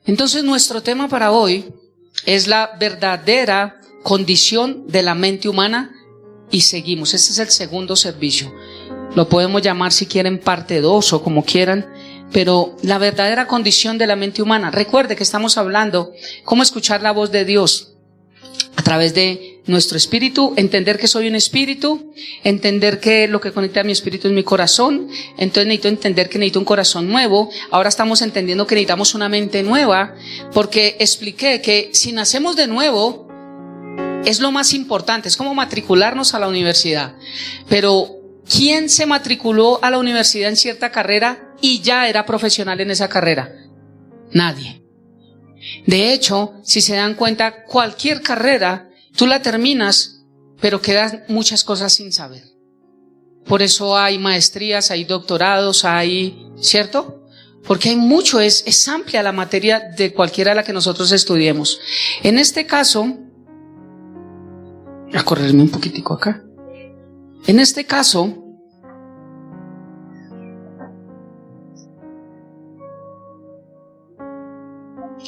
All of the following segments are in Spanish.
Entonces nuestro tema para hoy es la verdadera condición de la mente humana y seguimos. Este es el segundo servicio. Lo podemos llamar si quieren parte 2 o como quieran, pero la verdadera condición de la mente humana. Recuerde que estamos hablando cómo escuchar la voz de Dios a través de nuestro espíritu, entender que soy un espíritu, entender que lo que conecta a mi espíritu es mi corazón. Entonces necesito entender que necesito un corazón nuevo. Ahora estamos entendiendo que necesitamos una mente nueva, porque expliqué que si nacemos de nuevo es lo más importante, es como matricularnos a la universidad. Pero ¿quién se matriculó a la universidad en cierta carrera y ya era profesional en esa carrera? Nadie. De hecho, si se dan cuenta, cualquier carrera, tú la terminas, pero quedan muchas cosas sin saber. Por eso hay maestrías, hay doctorados, ¿cierto? Porque hay mucho, es amplia la materia de cualquiera de la que nosotros estudiemos. En este caso, a correrme un poquitico acá. En este caso,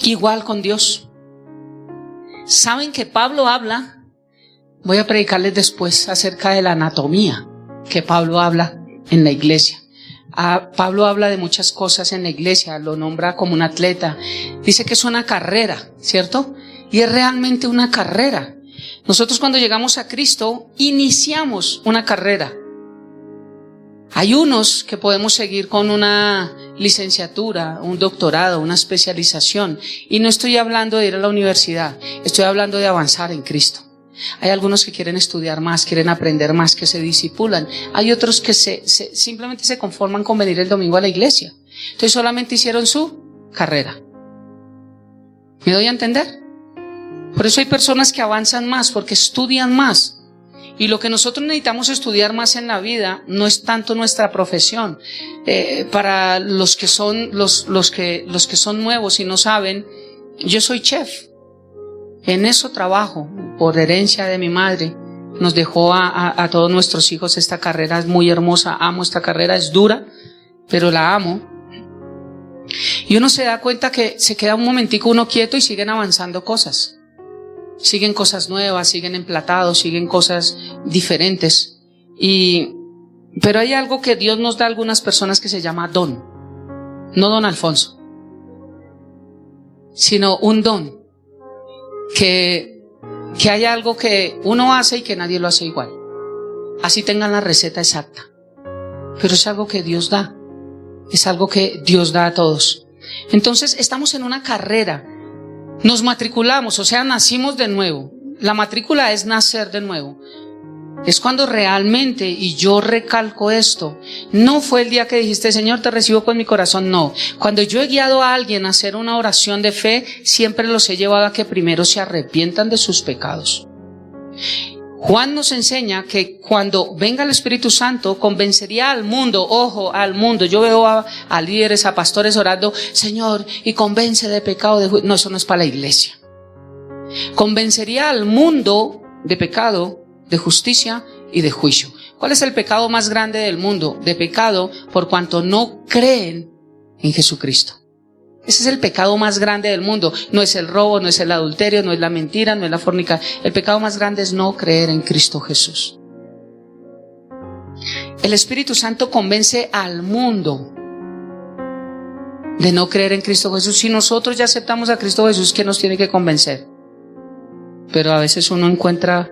igual con Dios. ¿Saben que Pablo habla? Voy a predicarles después acerca de la anatomía que Pablo habla en la iglesia. Pablo habla de muchas cosas en la iglesia, lo nombra como un atleta. Dice que es una carrera, ¿cierto? Y es realmente una carrera. Nosotros cuando llegamos a Cristo, iniciamos una carrera. Hay unos que podemos seguir con una licenciatura, un doctorado, una especialización. Y no estoy hablando de ir a la universidad, estoy hablando de avanzar en Cristo. Hay algunos que quieren estudiar más, quieren aprender más, que se discipulan. Hay otros que simplemente se conforman con venir el domingo a la iglesia. Entonces solamente hicieron su carrera. ¿Me doy a entender? Por eso hay personas que avanzan más, porque estudian más. Y lo que nosotros necesitamos estudiar más en la vida no es tanto nuestra profesión. Para los que son los que son nuevos y no saben, yo soy chef. En eso trabajo, por herencia de mi madre. Nos dejó a todos nuestros hijos esta carrera, es muy hermosa, amo esta carrera, es dura, pero la amo. Y uno se da cuenta que se queda un momentico uno quieto y siguen avanzando cosas. Siguen cosas nuevas, siguen emplatados, siguen cosas diferentes. Pero hay algo que Dios nos da a algunas personas que se llama don. No don Alfonso, sino un don. Que hay algo que uno hace y que nadie lo hace igual. Así tengan la receta exacta. Pero es algo que Dios da. Es algo que Dios da a todos. Entonces estamos en una carrera. Nos matriculamos, o sea, nacimos de nuevo. La matrícula es nacer de nuevo. Es cuando realmente, y yo recalco esto, no fue el día que dijiste, Señor, te recibo con mi corazón, no. Cuando yo he guiado a alguien a hacer una oración de fe, siempre los he llevado a que primero se arrepientan de sus pecados. Juan nos enseña que cuando venga el Espíritu Santo, convencería al mundo, ojo, al mundo. Yo veo a líderes, a pastores orando, Señor, y convence de pecado, de juicio. No, eso no es para la iglesia. Convencería al mundo de pecado, de justicia y de juicio. ¿Cuál es el pecado más grande del mundo? De pecado por cuanto no creen en Jesucristo. Ese es el pecado más grande del mundo. No es el robo, no es el adulterio, no es la mentira, no es la fornicación. El pecado más grande es no creer en Cristo Jesús. El Espíritu Santo convence al mundo de no creer en Cristo Jesús. Si nosotros ya aceptamos a Cristo Jesús, ¿qué nos tiene que convencer? Pero a veces uno encuentra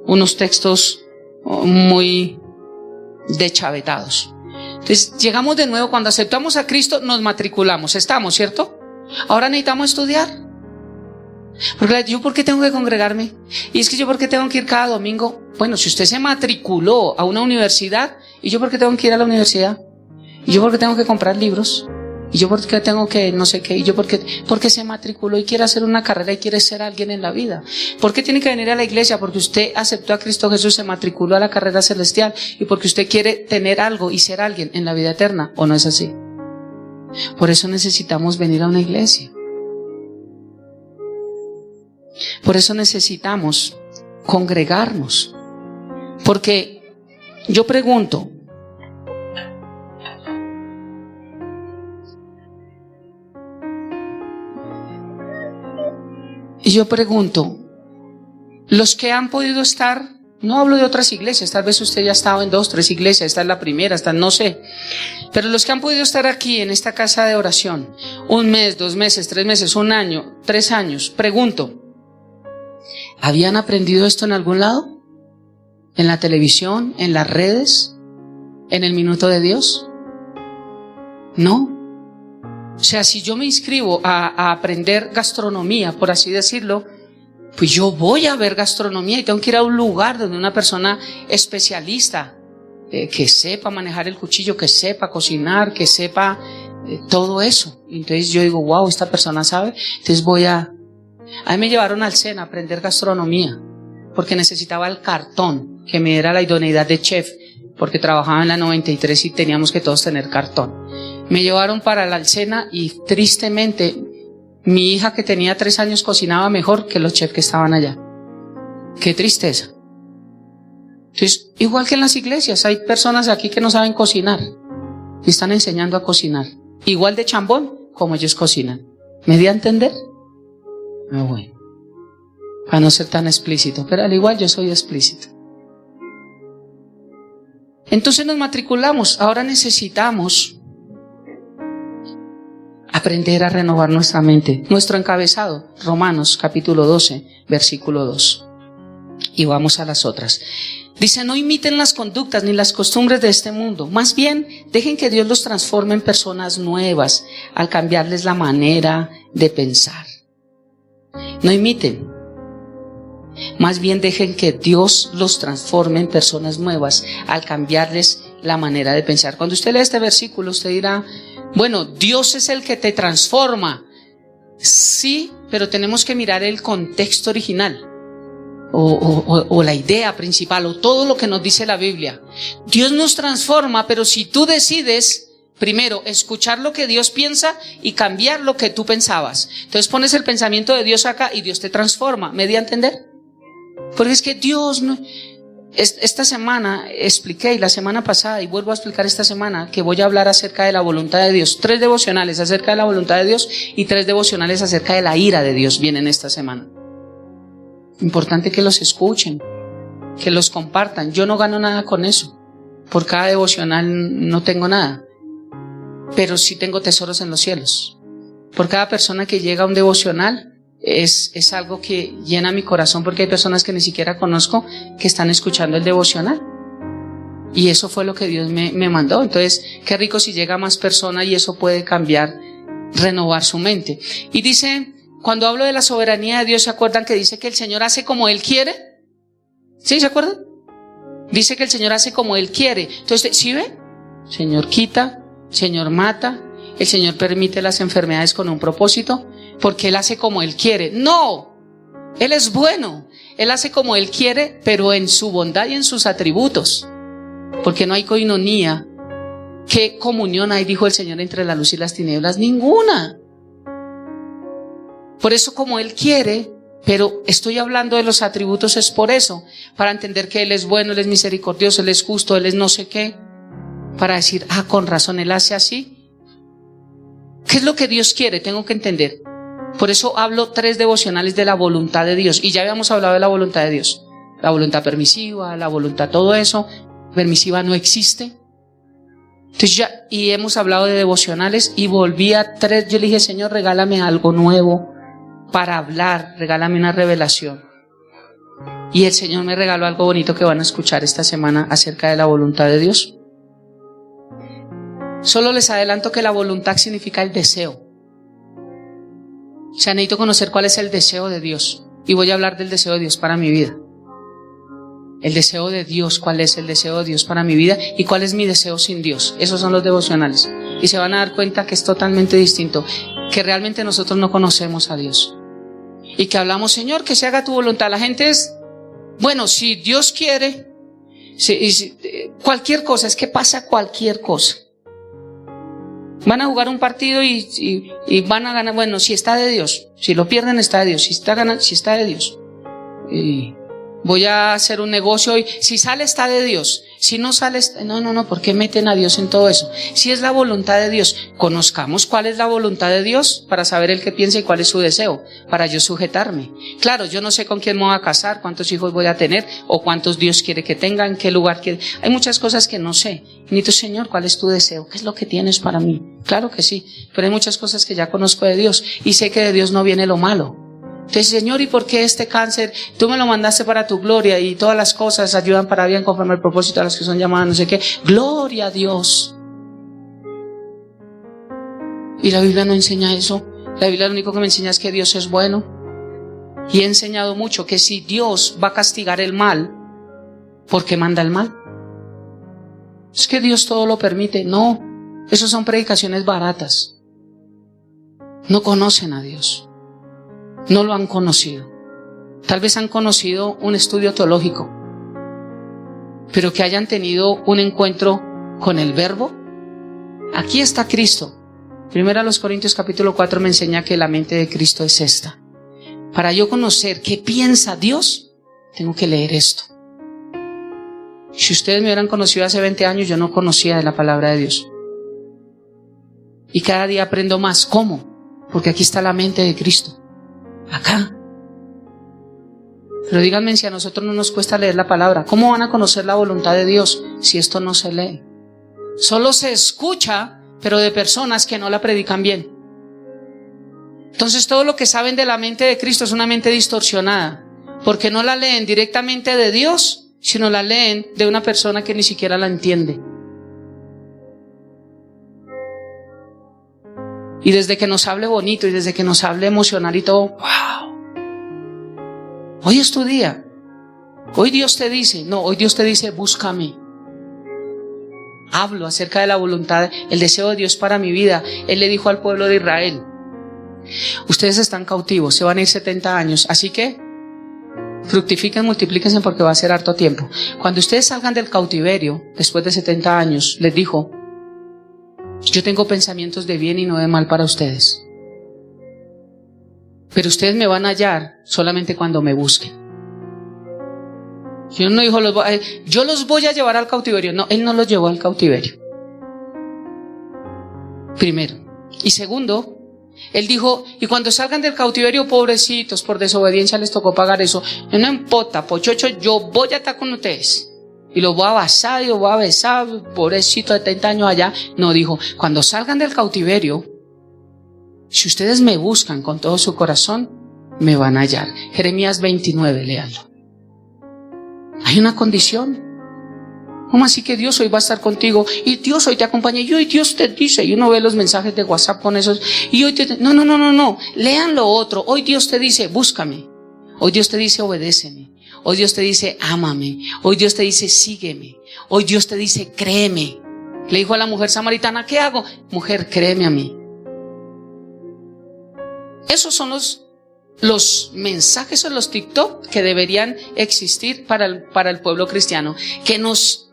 unos textos muy deschavetados. Entonces llegamos de nuevo, cuando aceptamos a Cristo nos matriculamos, estamos, ¿cierto? Ahora necesitamos estudiar. Porque yo, ¿por qué tengo que congregarme? Y es que yo, ¿por qué tengo que ir cada domingo? Bueno, si usted se matriculó a una universidad, ¿y yo por qué tengo que ir a la universidad? ¿Y yo por qué tengo que comprar libros? ¿Y yo por qué tengo que no sé qué? ¿Y yo porque se matriculó y quiere hacer una carrera y quiere ser alguien en la vida? ¿Por qué tiene que venir a la iglesia? Porque usted aceptó a Cristo Jesús, se matriculó a la carrera celestial y porque usted quiere tener algo y ser alguien en la vida eterna, ¿o no es así? Por eso necesitamos venir a una iglesia. Por eso necesitamos congregarnos. Porque yo pregunto, yo pregunto, los que han podido estar, no hablo de otras iglesias, tal vez usted ya ha estado en 2, 3 iglesias, esta es la primera, esta no sé, pero los que han podido estar aquí en esta casa de oración, 1 mes, 2 meses, 3 meses, 1 año, 3 años, pregunto, ¿habían aprendido esto en algún lado? ¿En la televisión? ¿En las redes? ¿En el minuto de Dios? No. O sea, si yo me inscribo a aprender gastronomía, por así decirlo, pues yo voy a ver gastronomía y tengo que ir a un lugar donde una persona especialista, que sepa manejar el cuchillo, que sepa cocinar, que sepa todo eso. Entonces yo digo, wow, esta persona sabe. Entonces a mí me llevaron al SENA a aprender gastronomía, porque necesitaba el cartón, que me diera la idoneidad de chef, porque trabajaba en la 93 y teníamos que todos tener cartón. Me llevaron para la Alsena y tristemente mi hija, que tenía 3 años, cocinaba mejor que los chefs que estaban allá. Qué tristeza. Entonces, igual que en las iglesias, hay personas aquí que no saben cocinar y están enseñando a cocinar, igual de chambón como ellos cocinan. ¿Me di a entender? No, bueno, para no ser tan explícito, pero al igual yo soy explícito. Entonces nos matriculamos. Ahora necesitamos aprender a renovar nuestra mente. Nuestro encabezado, Romanos capítulo 12, versículo 2. Y vamos a las otras. Dice, no imiten las conductas ni las costumbres de este mundo. Más bien, dejen que Dios los transforme en personas nuevas al cambiarles la manera de pensar. No imiten. Más bien dejen que Dios los transforme en personas nuevas al cambiarles la manera de pensar. Cuando usted lee este versículo, usted dirá, bueno, Dios es el que te transforma. Sí, pero tenemos que mirar el contexto original o la idea principal o todo lo que nos dice la Biblia. Dios nos transforma, pero si tú decides primero escuchar lo que Dios piensa y cambiar lo que tú pensabas, entonces pones el pensamiento de Dios acá y Dios te transforma. ¿Me di a entender? Porque es que Dios no... Esta semana expliqué, y la semana pasada, y vuelvo a explicar esta semana, que voy a hablar acerca de la voluntad de Dios. 3 devocionales acerca de la voluntad de Dios y 3 devocionales acerca de la ira de Dios vienen esta semana. Importante que los escuchen, que los compartan. Yo no gano nada con eso. Por cada devocional no tengo nada, pero sí tengo tesoros en los cielos. Por cada persona que llega a un devocional, es algo que llena mi corazón, porque hay personas que ni siquiera conozco que están escuchando el devocional. Y eso fue lo que Dios me mandó. Entonces, qué rico si llega más personas y eso puede cambiar, renovar su mente. Y dice, cuando hablo de la soberanía de Dios, ¿se acuerdan que dice que el Señor hace como Él quiere? ¿Sí? ¿Se acuerdan? Dice que el Señor hace como Él quiere. Entonces, ¿sí ve? Señor quita, Señor mata, el Señor permite las enfermedades con un propósito, porque Él hace como Él quiere. No, Él es bueno, Él hace como Él quiere, pero en su bondad y en sus atributos, porque no hay coinonía. ¿Qué comunión hay, dijo el Señor, entre la luz y las tinieblas? Ninguna. Por eso como Él quiere, pero estoy hablando de los atributos es por eso, para entender que Él es bueno, Él es misericordioso, Él es justo, Él es no sé qué, para decir, con razón Él hace así. ¿Qué es lo que Dios quiere? Tengo que entender. Por eso hablo 3 devocionales de la voluntad de Dios. Y ya habíamos hablado de la voluntad de Dios. La voluntad permisiva, la voluntad, todo eso. Permisiva no existe. Entonces y hemos hablado de devocionales y volví a 3. Yo le dije, Señor, regálame algo nuevo para hablar. Regálame una revelación. Y el Señor me regaló algo bonito que van a escuchar esta semana acerca de la voluntad de Dios. Solo les adelanto que la voluntad significa el deseo. O sea, necesito conocer cuál es el deseo de Dios. Y voy a hablar del deseo de Dios para mi vida. El deseo de Dios, cuál es el deseo de Dios para mi vida y cuál es mi deseo sin Dios. Esos son los devocionales. Y se van a dar cuenta que es totalmente distinto. Que realmente nosotros no conocemos a Dios. Y que hablamos, Señor, que se haga tu voluntad. La gente es, bueno, si Dios quiere, cualquier cosa, es que pasa cualquier cosa. Van a jugar un partido y van a ganar. Bueno, si está de Dios. Si lo pierden, está de Dios. Si está ganando, si está de Dios. Voy a hacer un negocio y si sale, está de Dios. Si no sales, no, ¿por qué meten a Dios en todo eso? Si es la voluntad de Dios, conozcamos cuál es la voluntad de Dios para saber el que piensa y cuál es su deseo, para yo sujetarme. Claro, yo no sé con quién me voy a casar, cuántos hijos voy a tener, o cuántos Dios quiere que tenga, en qué lugar quiere. Hay muchas cosas que no sé. Necesito, Señor, ¿cuál es tu deseo? ¿Qué es lo que tienes para mí? Claro que sí, pero hay muchas cosas que ya conozco de Dios y sé que de Dios no viene lo malo. Entonces, Señor, ¿y por qué este cáncer? Tú me lo mandaste para tu gloria y todas las cosas ayudan para bien conforme al propósito de las que son llamadas, no sé qué. Gloria a Dios. Y la Biblia no enseña eso. La Biblia lo único que me enseña es que Dios es bueno. Y he enseñado mucho que si Dios va a castigar el mal, ¿por qué manda el mal? Es que Dios todo lo permite. No, eso son predicaciones baratas. No conocen a Dios. No lo han conocido. Tal vez han conocido un estudio teológico, pero que hayan tenido un encuentro con el Verbo. Aquí está Cristo. Primero a los Corintios capítulo 4 me enseña que la mente de Cristo es esta. Para yo conocer qué piensa Dios, tengo que leer esto. Si ustedes me hubieran conocido hace 20 años, yo no conocía de la palabra de Dios. Y cada día aprendo más. ¿Cómo? Porque aquí está la mente de Cristo. Acá. Pero díganme si a nosotros no nos cuesta leer la palabra. ¿Cómo van a conocer la voluntad de Dios si esto no se lee? Solo se escucha, pero de personas que no la predican bien. Entonces todo lo que saben de la mente de Cristo es una mente distorsionada, porque no la leen directamente de Dios, sino la leen de una persona que ni siquiera la entiende. Y desde que nos hable bonito y desde que nos hable emocional y todo, wow. Hoy es tu día. Hoy Dios te dice, hoy Dios te dice, búscame. Hablo acerca de la voluntad, el deseo de Dios para mi vida. Él le dijo al pueblo de Israel, ustedes están cautivos, se van a ir 70 años, así que fructifiquen, multiplíquense porque va a ser harto tiempo. Cuando ustedes salgan del cautiverio, después de 70 años, les dijo, yo tengo pensamientos de bien y no de mal para ustedes. Pero ustedes me van a hallar solamente cuando me busquen. Dios no dijo, yo los voy a llevar al cautiverio. No, Él no los llevó al cautiverio. Primero. Y segundo, Él dijo, y cuando salgan del cautiverio, pobrecitos, por desobediencia les tocó pagar eso. No importa, pochocho, yo voy a estar con ustedes. Y los voy a abrazar y los voy a besar, pobrecito de 30 años allá. No, dijo, cuando salgan del cautiverio, si ustedes me buscan con todo su corazón, me van a hallar. Jeremías 29, léanlo. Hay una condición. ¿Cómo así que Dios hoy va a estar contigo? Y Dios hoy te acompaña. Y hoy Dios te dice. Y uno ve los mensajes de WhatsApp con esos. Y hoy te... No. Lean lo otro. Hoy Dios te dice, búscame. Hoy Dios te dice, obedéceme. Hoy Dios te dice, ámame. Hoy Dios te dice, sígueme. Hoy Dios te dice, créeme. Le dijo a la mujer samaritana, ¿qué hago? Mujer, créeme a mí. Esos son los mensajes o los TikTok que deberían existir para el pueblo cristiano, que nos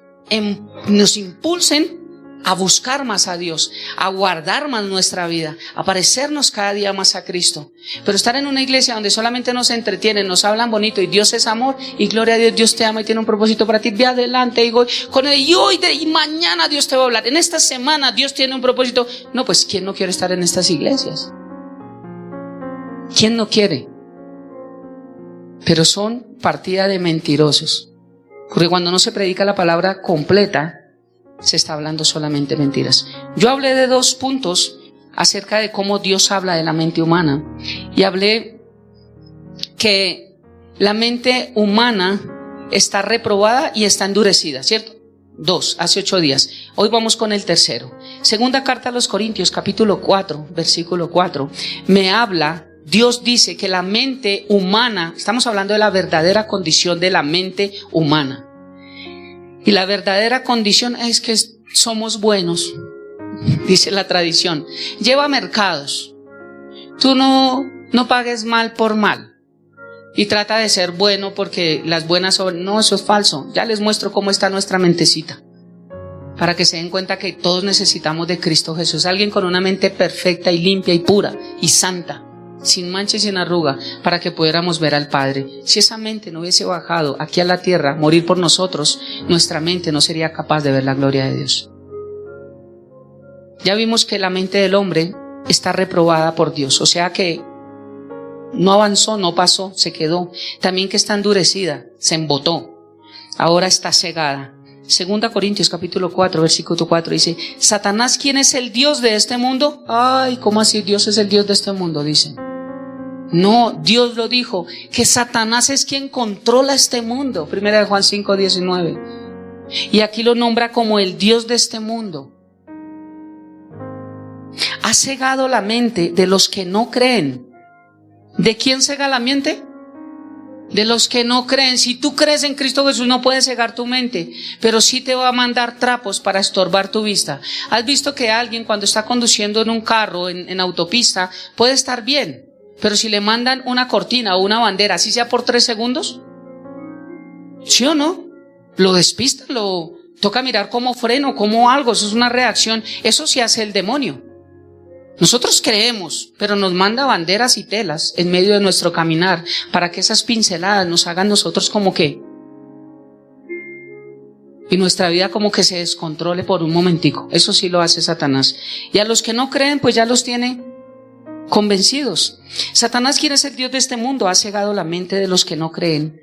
impulsen a buscar más a Dios, a guardar más nuestra vida, a parecernos cada día más a Cristo. Pero estar en una iglesia donde solamente nos entretienen, nos hablan bonito y Dios es amor y gloria a Dios, Dios te ama y tiene un propósito para ti, ve adelante y con él, y mañana Dios te va a hablar, en esta semana Dios tiene un propósito. No, pues ¿quién no quiere estar en estas iglesias? ¿Quién no quiere? Pero son partida de mentirosos, porque cuando no se predica la palabra completa, se está hablando solamente mentiras. Yo hablé de 2 puntos acerca de cómo Dios habla de la mente humana, y hablé que la mente humana está reprobada y está endurecida, ¿cierto? 2, hace 8 días. Hoy vamos con el tercero. Segunda carta a los Corintios, capítulo 4, versículo 4, me habla. Dios dice que la mente humana, estamos hablando de la verdadera condición de la mente humana. Y la verdadera condición es que somos buenos, dice la tradición. Lleva mercados. Tú no pagues mal por mal. Y trata de ser bueno porque las buenas son... No, eso es falso. Ya les muestro cómo está nuestra mentecita, para que se den cuenta que todos necesitamos de Cristo Jesús. Alguien con una mente perfecta y limpia y pura y santa. sin mancha y sin arruga, para que pudiéramos ver al Padre. Si esa mente no hubiese bajado aquí a la tierra, morir por nosotros, nuestra mente no sería capaz de ver la gloria de Dios. Ya vimos que la mente del hombre está reprobada por Dios, o sea que no avanzó, no pasó, se quedó. También que está endurecida, se embotó, ahora está cegada. 2 Corintios capítulo 4, versículo 4 dice: Satanás, ¿quién es el Dios de este mundo? Ay, ¿cómo así Dios es el Dios de este mundo? Dice. No, Dios lo dijo, que Satanás es quien controla este mundo. 1 Juan 5, 19. Y aquí lo nombra como el Dios de este mundo. Ha cegado la mente de los que no creen. ¿De quién cega la mente? De los que no creen. Si tú crees en Cristo Jesús, no puedes cegar tu mente, pero sí te va a mandar trapos para estorbar tu vista. ¿Has visto que alguien cuando está conduciendo en un carro, en autopista, puede estar bien, pero si le mandan una cortina o una bandera, así sea por 3 segundos, ¿sí o no? Lo despista, lo toca mirar como freno, como algo, eso es una reacción. Eso sí hace el demonio. Nosotros creemos, pero nos manda banderas y telas en medio de nuestro caminar para que esas pinceladas nos hagan nosotros como que, y nuestra vida como que se descontrole por un momentico. Eso sí lo hace Satanás. Y a los que no creen, pues ya los tiene convencidos. Satanás, quien es el Dios de este mundo, ha cegado la mente de los que no creen.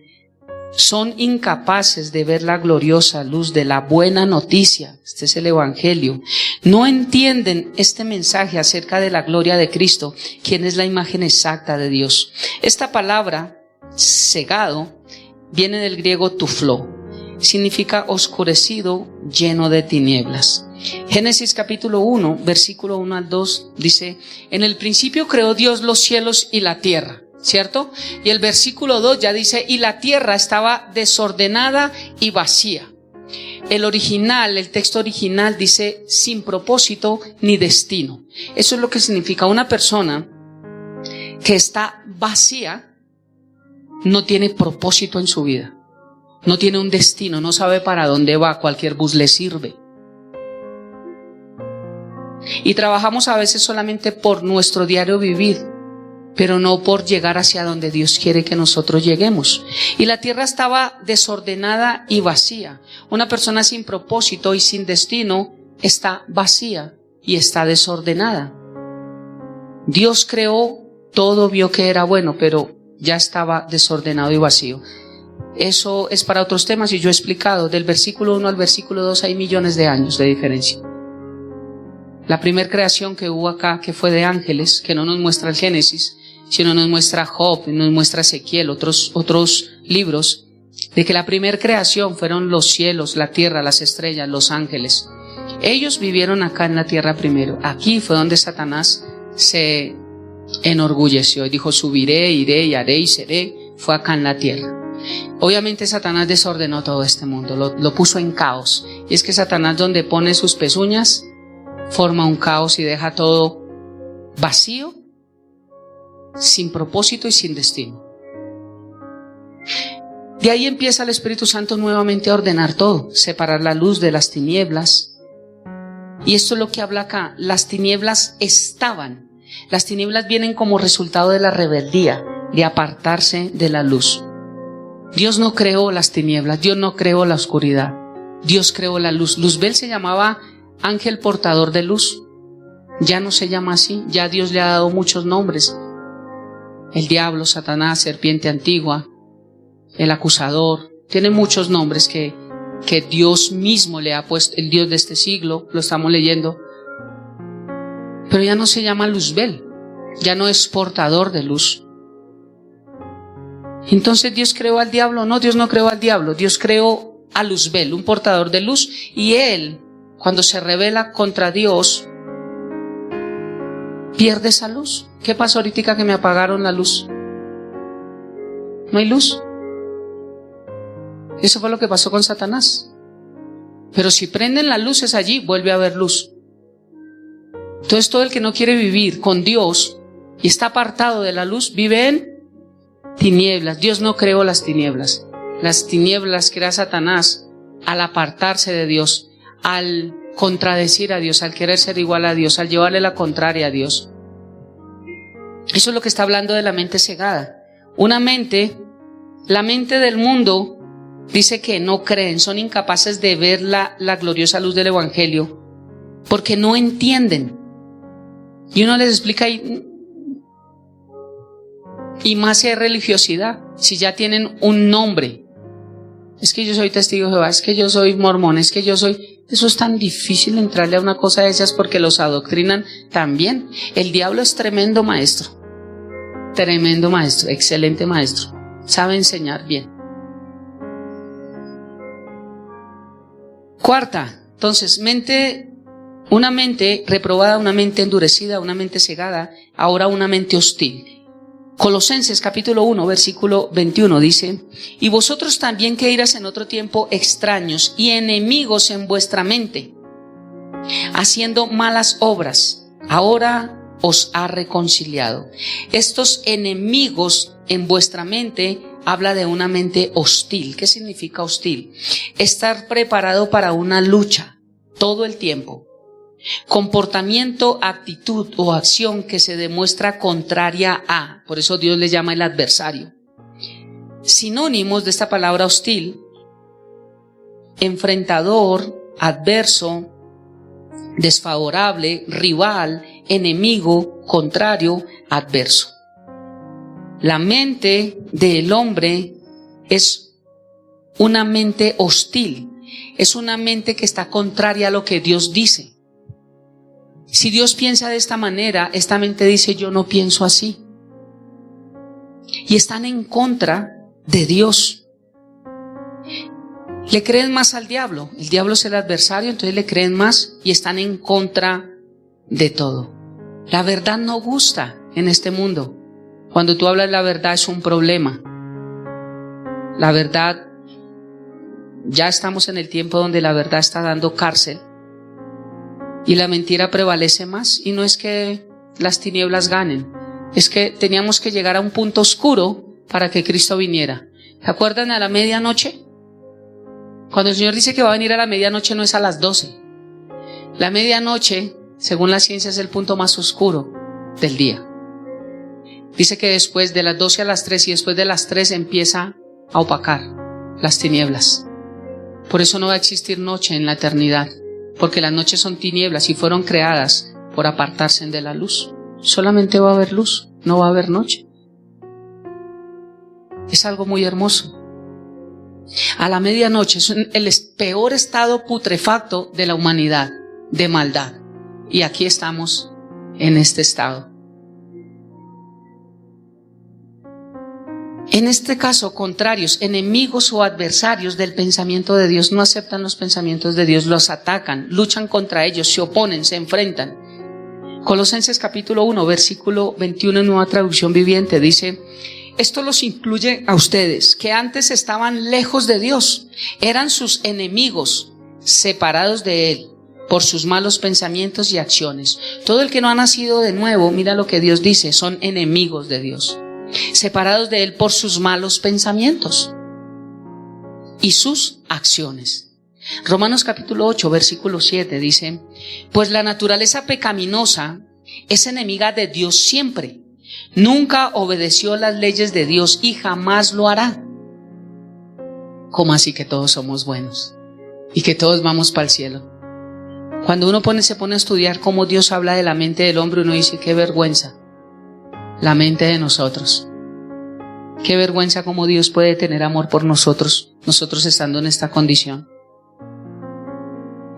Son incapaces de ver la gloriosa luz de la buena noticia. Este es el Evangelio. No entienden este mensaje acerca de la gloria de Cristo, quien es la imagen exacta de Dios. Esta palabra, cegado, viene del griego tufló. Significa oscurecido, lleno de tinieblas. Génesis capítulo 1, versículo 1 al 2 dice: en el principio creó Dios los cielos y la tierra, ¿cierto? Y el versículo 2 ya dice: y la tierra estaba desordenada y vacía. El original, el texto original dice sin propósito ni destino. Eso es lo que significa una persona que está vacía, no tiene propósito en su vida, no tiene un destino, no sabe para dónde va, cualquier bus le sirve. Y trabajamos a veces solamente por nuestro diario vivir, pero no por llegar hacia donde Dios quiere que nosotros lleguemos. Y la tierra estaba desordenada y vacía. Una persona sin propósito y sin destino está vacía y está desordenada. Dios creó todo, vio que era bueno, pero ya estaba desordenado y vacío. Eso es para otros temas y yo he explicado, del versículo 1 al versículo 2 hay millones de años de diferencia. La primera creación que hubo acá, que fue de ángeles, que no nos muestra el Génesis, sino nos muestra Job, nos muestra Ezequiel, otros libros, de que la primera creación fueron los cielos, la tierra, las estrellas, los ángeles. Ellos vivieron acá en la tierra primero. Aquí fue donde Satanás se enorgulleció y dijo: subiré, iré y haré y seré. Fue acá en la tierra. Obviamente Satanás desordenó todo este mundo, lo puso en caos. Y es que Satanás, donde pone sus pezuñas, forma un caos y deja todo vacío, sin propósito y sin destino. De ahí empieza el Espíritu Santo nuevamente a ordenar todo, separar la luz de las tinieblas. Y esto es lo que habla acá. Las tinieblas estaban. Las tinieblas vienen como resultado de la rebeldía, de apartarse de la luz. Dios no creó las tinieblas, Dios no creó la oscuridad, Dios creó la luz. Luzbel se llamaba ángel portador de luz. Ya no se llama así, ya Dios le ha dado muchos nombres. El diablo, Satanás, serpiente antigua, el acusador, tiene muchos nombres que Dios mismo le ha puesto. El Dios de este siglo, lo estamos leyendo, pero ya no se llama Luzbel, ya no es portador de luz. Entonces Dios creó al diablo. No, Dios no creó al diablo, Dios creó a Luzbel, un portador de luz, y él, cuando se rebela contra Dios, pierde esa luz. ¿Qué pasó ahorita que me apagaron la luz? No hay luz. Eso fue lo que pasó con Satanás. Pero si prenden las luces allí, vuelve a haber luz. Entonces todo el que no quiere vivir con Dios y está apartado de la luz, vive en tinieblas. Dios no creó las tinieblas. Las tinieblas crea Satanás al apartarse de Dios, al contradecir a Dios, al querer ser igual a Dios, al llevarle la contraria a Dios. Eso es lo que está hablando de la mente cegada. La mente del mundo dice que no creen, son incapaces de ver la gloriosa luz del Evangelio porque no entienden. Y uno les explica y más si hay religiosidad, si ya tienen un nombre. Es que yo soy testigo de Jehová, es que yo soy mormón, es que yo soy... Eso es tan difícil entrarle a una cosa de esas porque los adoctrinan también. El diablo es tremendo maestro, excelente maestro, sabe enseñar bien. Cuarta, entonces, una mente reprobada, una mente endurecida, una mente cegada, ahora una mente hostil. Colosenses capítulo 1 versículo 21 dice: y vosotros también que erais en otro tiempo extraños y enemigos en vuestra mente, haciendo malas obras, ahora os ha reconciliado. Estos enemigos en vuestra mente habla de una mente hostil. ¿Qué significa hostil? Estar preparado para una lucha todo el tiempo. Comportamiento, actitud o acción que se demuestra contraria a. Por eso Dios le llama el adversario. Sinónimos de esta palabra hostil: enfrentador, adverso, desfavorable, rival, enemigo, contrario, adverso. La mente del hombre es una mente hostil, es una mente que está contraria a lo que Dios dice. Si Dios piensa de esta manera, esta mente dice: yo no pienso así. Y están en contra de Dios. Le creen más al diablo. El diablo es el adversario, entonces le creen más y están en contra de todo. La verdad no gusta en este mundo. Cuando tú hablas la verdad es un problema. La verdad, ya estamos en el tiempo donde la verdad está dando cárcel y la mentira prevalece más. Y no es que las tinieblas ganen, es que teníamos que llegar a un punto oscuro para que Cristo viniera. ¿Se acuerdan a la medianoche? Cuando el Señor dice que va a venir a la medianoche, no es a las 12. La medianoche, según la ciencia, es el punto más oscuro del día. Dice que después de las 12 a las 3 y después de las 3 empieza a opacar las tinieblas. Por eso no va a existir noche en la eternidad, porque las noches son tinieblas y fueron creadas por apartarse de la luz. Solamente va a haber luz, no va a haber noche. Es algo muy hermoso. A la medianoche es el peor estado putrefacto de la humanidad, de maldad. Y aquí estamos en este estado. En este caso, contrarios, enemigos o adversarios del pensamiento de Dios, no aceptan los pensamientos de Dios, los atacan, luchan contra ellos, se oponen, se enfrentan. Colosenses capítulo 1, versículo 21 en Nueva Traducción Viviente dice: esto los incluye a ustedes, que antes estaban lejos de Dios, eran sus enemigos, separados de Él por sus malos pensamientos y acciones. Todo el que no ha nacido de nuevo, mira lo que Dios dice, son enemigos de Dios, separados de Él por sus malos pensamientos y sus acciones. Romanos capítulo 8, versículo 7 dice: pues la naturaleza pecaminosa es enemiga de Dios siempre. Nunca obedeció las leyes de Dios y jamás lo hará. ¿Cómo así que todos somos buenos y que todos vamos para el cielo? Cuando uno se pone a estudiar cómo Dios habla de la mente del hombre, uno dice: qué vergüenza la mente de nosotros. Qué vergüenza cómo Dios puede tener amor por nosotros estando en esta condición.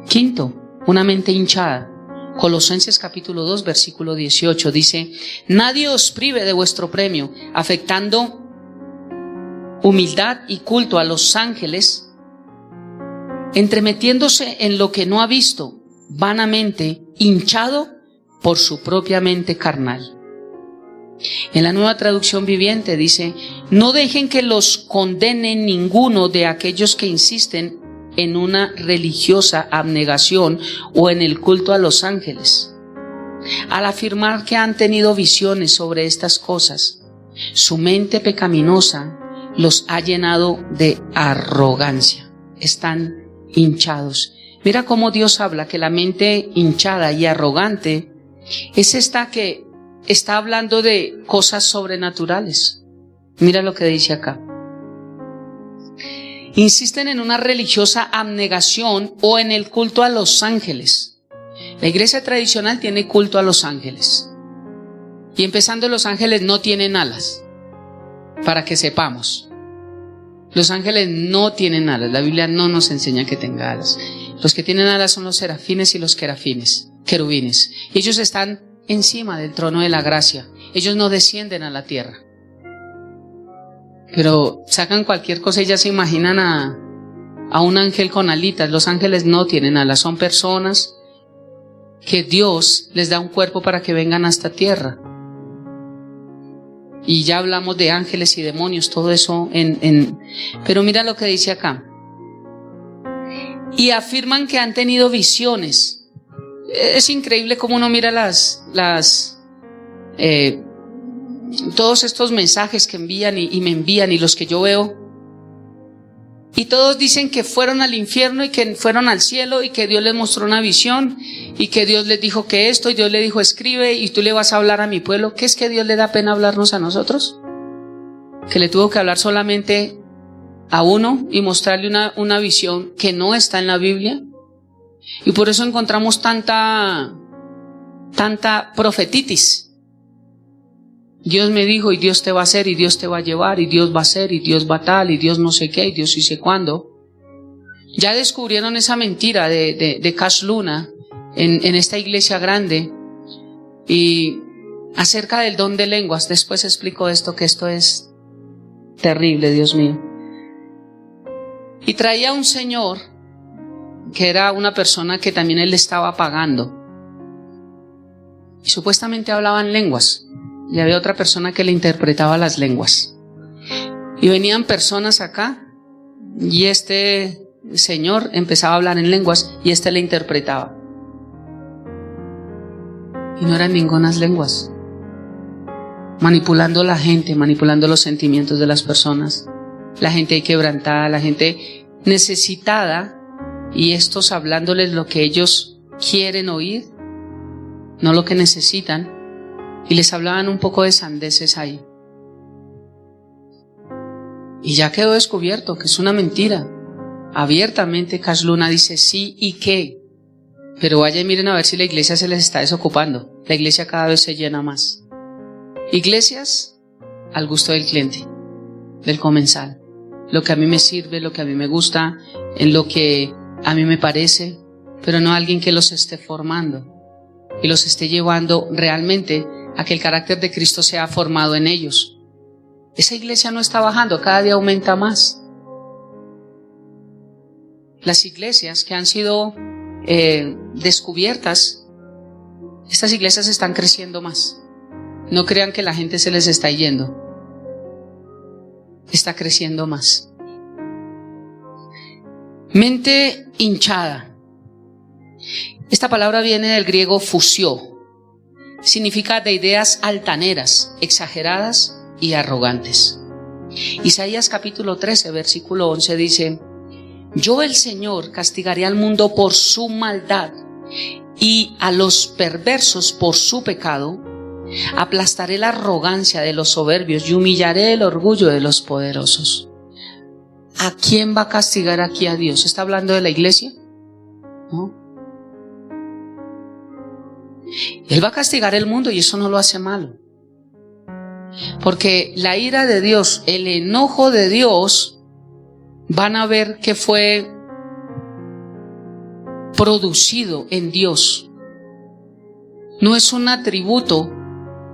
Quinto, una mente hinchada. Colosenses capítulo 2 versículo 18 dice: nadie os prive de vuestro premio, afectando humildad y culto a los ángeles, entremetiéndose en lo que no ha visto, vanamente hinchado por su propia mente carnal. En la Nueva Traducción Viviente dice: no dejen que los condene ninguno de aquellos que insisten en una religiosa abnegación o en el culto a los ángeles. Al afirmar que han tenido visiones sobre estas cosas, su mente pecaminosa los ha llenado de arrogancia. Están hinchados. Mira cómo Dios habla que la mente hinchada y arrogante es esta que está hablando de cosas sobrenaturales. Mira lo que dice acá. Insisten en una religiosa abnegación o en el culto a los ángeles. La iglesia tradicional tiene culto a los ángeles. Y empezando, los ángeles no tienen alas, para que sepamos. Los ángeles no tienen alas. La Biblia no nos enseña que tenga alas. Los que tienen alas son los serafines y los querubines. Ellos están encima del trono de la gracia. Ellos no descienden a la tierra. Pero sacan cualquier cosa y ya se imaginan a un ángel con alitas. Los ángeles no tienen alas. Son personas que Dios les da un cuerpo para que vengan a esta tierra. Y ya hablamos de ángeles y demonios, todo eso pero mira lo que dice acá. Y afirman que han tenido visiones. Es increíble cómo uno mira todos estos mensajes que envían y me envían y los que yo veo. Y todos dicen que fueron al infierno y que fueron al cielo y que Dios les mostró una visión y que Dios les dijo que esto y Dios le dijo escribe y tú le vas a hablar a mi pueblo. ¿Qué es que Dios le da pena hablarnos a nosotros? Que le tuvo que hablar solamente a uno y mostrarle una visión que no está en la Biblia. Y por eso encontramos tanta profetitis. Dios me dijo y Dios te va a hacer y Dios te va a llevar y Dios va a hacer y Dios va tal y Dios no sé qué y Dios sí sé cuándo. Ya descubrieron esa mentira de Cash Luna en esta iglesia grande y acerca del don de lenguas. Después explico esto, que esto es terrible, Dios mío. Y traía un señor que era una persona que también él le estaba pagando y supuestamente hablaban lenguas. Y había otra persona que le interpretaba las lenguas. Y venían personas acá y este señor empezaba a hablar en lenguas y este le interpretaba. Y no eran ningunas lenguas. Manipulando a la gente, manipulando los sentimientos de las personas. La gente quebrantada, la gente necesitada y estos hablándoles lo que ellos quieren oír, no lo que necesitan. Y les hablaban un poco de sandeces ahí. Y ya quedó descubierto que es una mentira. Abiertamente Cash Luna dice sí y qué. Pero vaya y miren a ver si la iglesia se les está desocupando. La iglesia cada vez se llena más. Iglesias al gusto del cliente, del comensal. Lo que a mí me sirve, lo que a mí me gusta, en lo que a mí me parece, pero no alguien que los esté formando y los esté llevando realmente a que el carácter de Cristo sea formado en ellos. Esa iglesia no está bajando, cada día aumenta más. Las iglesias que han sido descubiertas, estas iglesias están creciendo más. No crean que la gente se les está yendo. Está creciendo más. Mente hinchada. Esta palabra viene del griego fusio. Significa de ideas altaneras, exageradas y arrogantes. Isaías capítulo 13, versículo 11 dice: yo el Señor castigaré al mundo por su maldad y a los perversos por su pecado. Aplastaré la arrogancia de los soberbios y humillaré el orgullo de los poderosos. ¿A quién va a castigar aquí a Dios? ¿Está hablando de la iglesia? ¿No? Él va a castigar el mundo y eso no lo hace malo. Porque la ira de Dios, el enojo de Dios, van a ver que fue producido en Dios. No es un atributo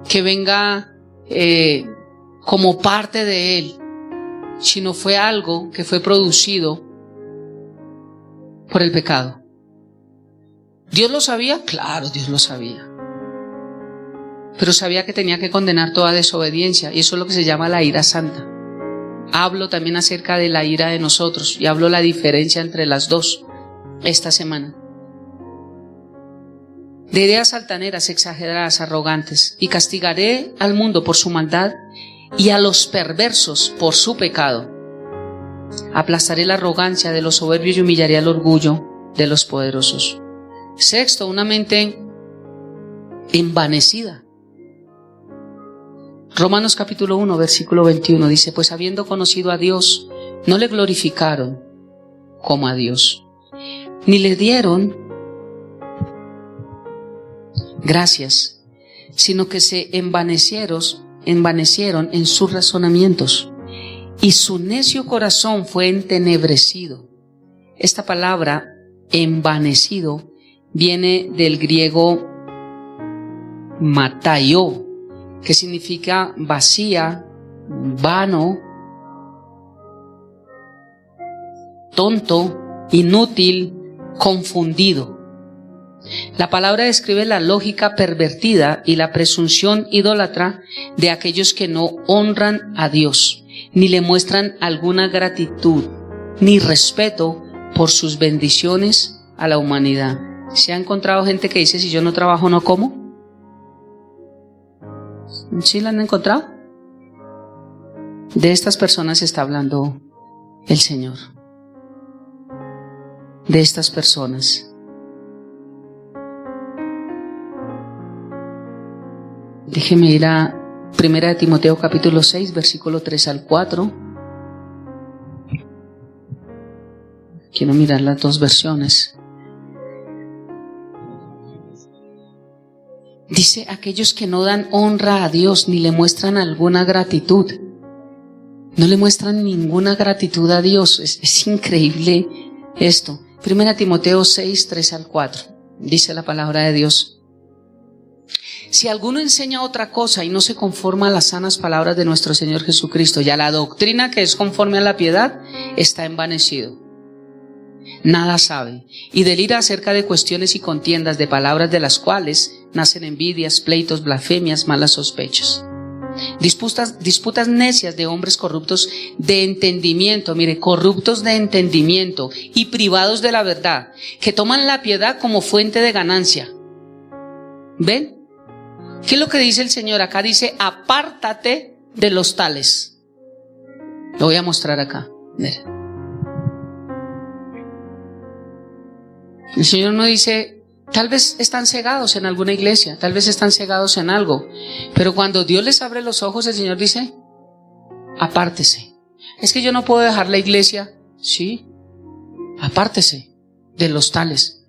que venga como parte de Él, sino fue algo que fue producido por el pecado. ¿Dios lo sabía? Claro, Dios lo sabía. Pero sabía que tenía que condenar toda desobediencia, y eso es lo que se llama la ira santa. Hablo también acerca de la ira de nosotros, y hablo la diferencia entre las dos esta semana. De ideas altaneras, exageradas, arrogantes, y castigaré al mundo por su maldad y a los perversos por su pecado. Aplastaré la arrogancia de los soberbios y humillaré el orgullo de los poderosos. Sexto, una mente envanecida. Romanos capítulo 1, versículo 21 dice: pues habiendo conocido a Dios, no le glorificaron como a Dios, ni le dieron gracias, sino que se envanecieron en sus razonamientos, y su necio corazón fue entenebrecido. Esta palabra, envanecido, viene del griego mataio, que significa vacía, vano, tonto, inútil, confundido. La palabra describe la lógica pervertida y la presunción idólatra de aquellos que no honran a Dios, ni le muestran alguna gratitud, ni respeto por sus bendiciones a la humanidad. ¿Se ha encontrado gente que dice: si yo no trabajo, no como? ¿Sí la han encontrado? De estas personas está hablando el Señor. De estas personas. Déjeme ir a 1 Timoteo capítulo 6, versículo 3 al 4. Quiero mirar las dos versiones. Dice: aquellos que no dan honra a Dios ni le muestran alguna gratitud. No le muestran ninguna gratitud a Dios. Es increíble esto. 1 Timoteo 6, 3 al 4. Dice la palabra de Dios: si alguno enseña otra cosa y no se conforma a las sanas palabras de nuestro Señor Jesucristo y a la doctrina que es conforme a la piedad, está envanecido. Nada sabe, y delira acerca de cuestiones y contiendas, de palabras de las cuales nacen envidias, pleitos, blasfemias, malas sospechas. Disputas necias de hombres corruptos de entendimiento, mire, corruptos de entendimiento y privados de la verdad, que toman la piedad como fuente de ganancia. ¿Ven? ¿Qué es lo que dice el Señor? Acá dice: apártate de los tales. Lo voy a mostrar acá. Mira. El Señor no dice: tal vez están cegados en alguna iglesia, tal vez están cegados en algo, pero cuando Dios les abre los ojos, el Señor dice: apártese. Es que yo no puedo dejar la iglesia. Sí, apártese de los tales.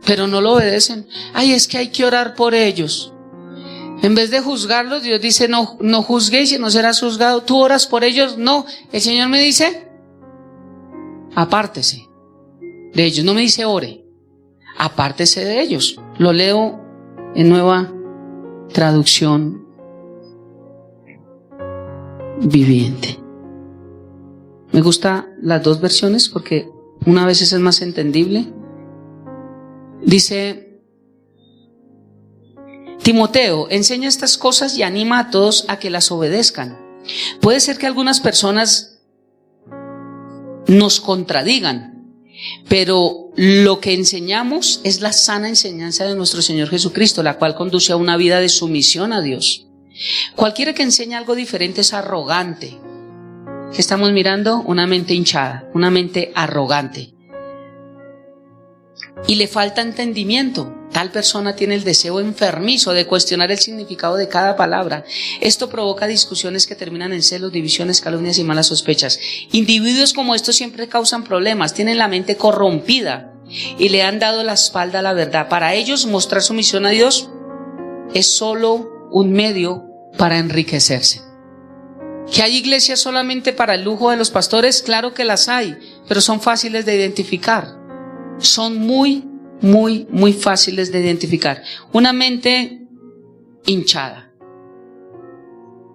Pero no lo obedecen. Ay, es que hay que orar por ellos. En vez de juzgarlos, Dios dice: no juzguéis y no serás juzgado. ¿Tú oras por ellos? No. El Señor me dice: apártese de ellos. No me dice ore, apártese de ellos. Lo leo en Nueva Traducción Viviente. Me gustan las dos versiones porque una vez es más entendible. Dice: Timoteo, enseña estas cosas y anima a todos a que las obedezcan. Puede ser que algunas personas nos contradigan, pero lo que enseñamos es la sana enseñanza de nuestro Señor Jesucristo, la cual conduce a una vida de sumisión a Dios. Cualquiera que enseñe algo diferente es arrogante. ¿Qué estamos mirando? Una mente hinchada, una mente arrogante. Y le falta entendimiento. Tal persona tiene el deseo enfermizo de cuestionar el significado de cada palabra. Esto provoca discusiones que terminan en celos, divisiones, calumnias y malas sospechas. Individuos como estos siempre causan problemas, tienen la mente corrompida y le han dado la espalda a la verdad. Para ellos, mostrar sumisión a Dios es solo un medio para enriquecerse. ¿Que hay iglesias solamente para el lujo de los pastores? Claro que las hay, pero son fáciles de identificar. Son muy fáciles de identificar. Una mente hinchada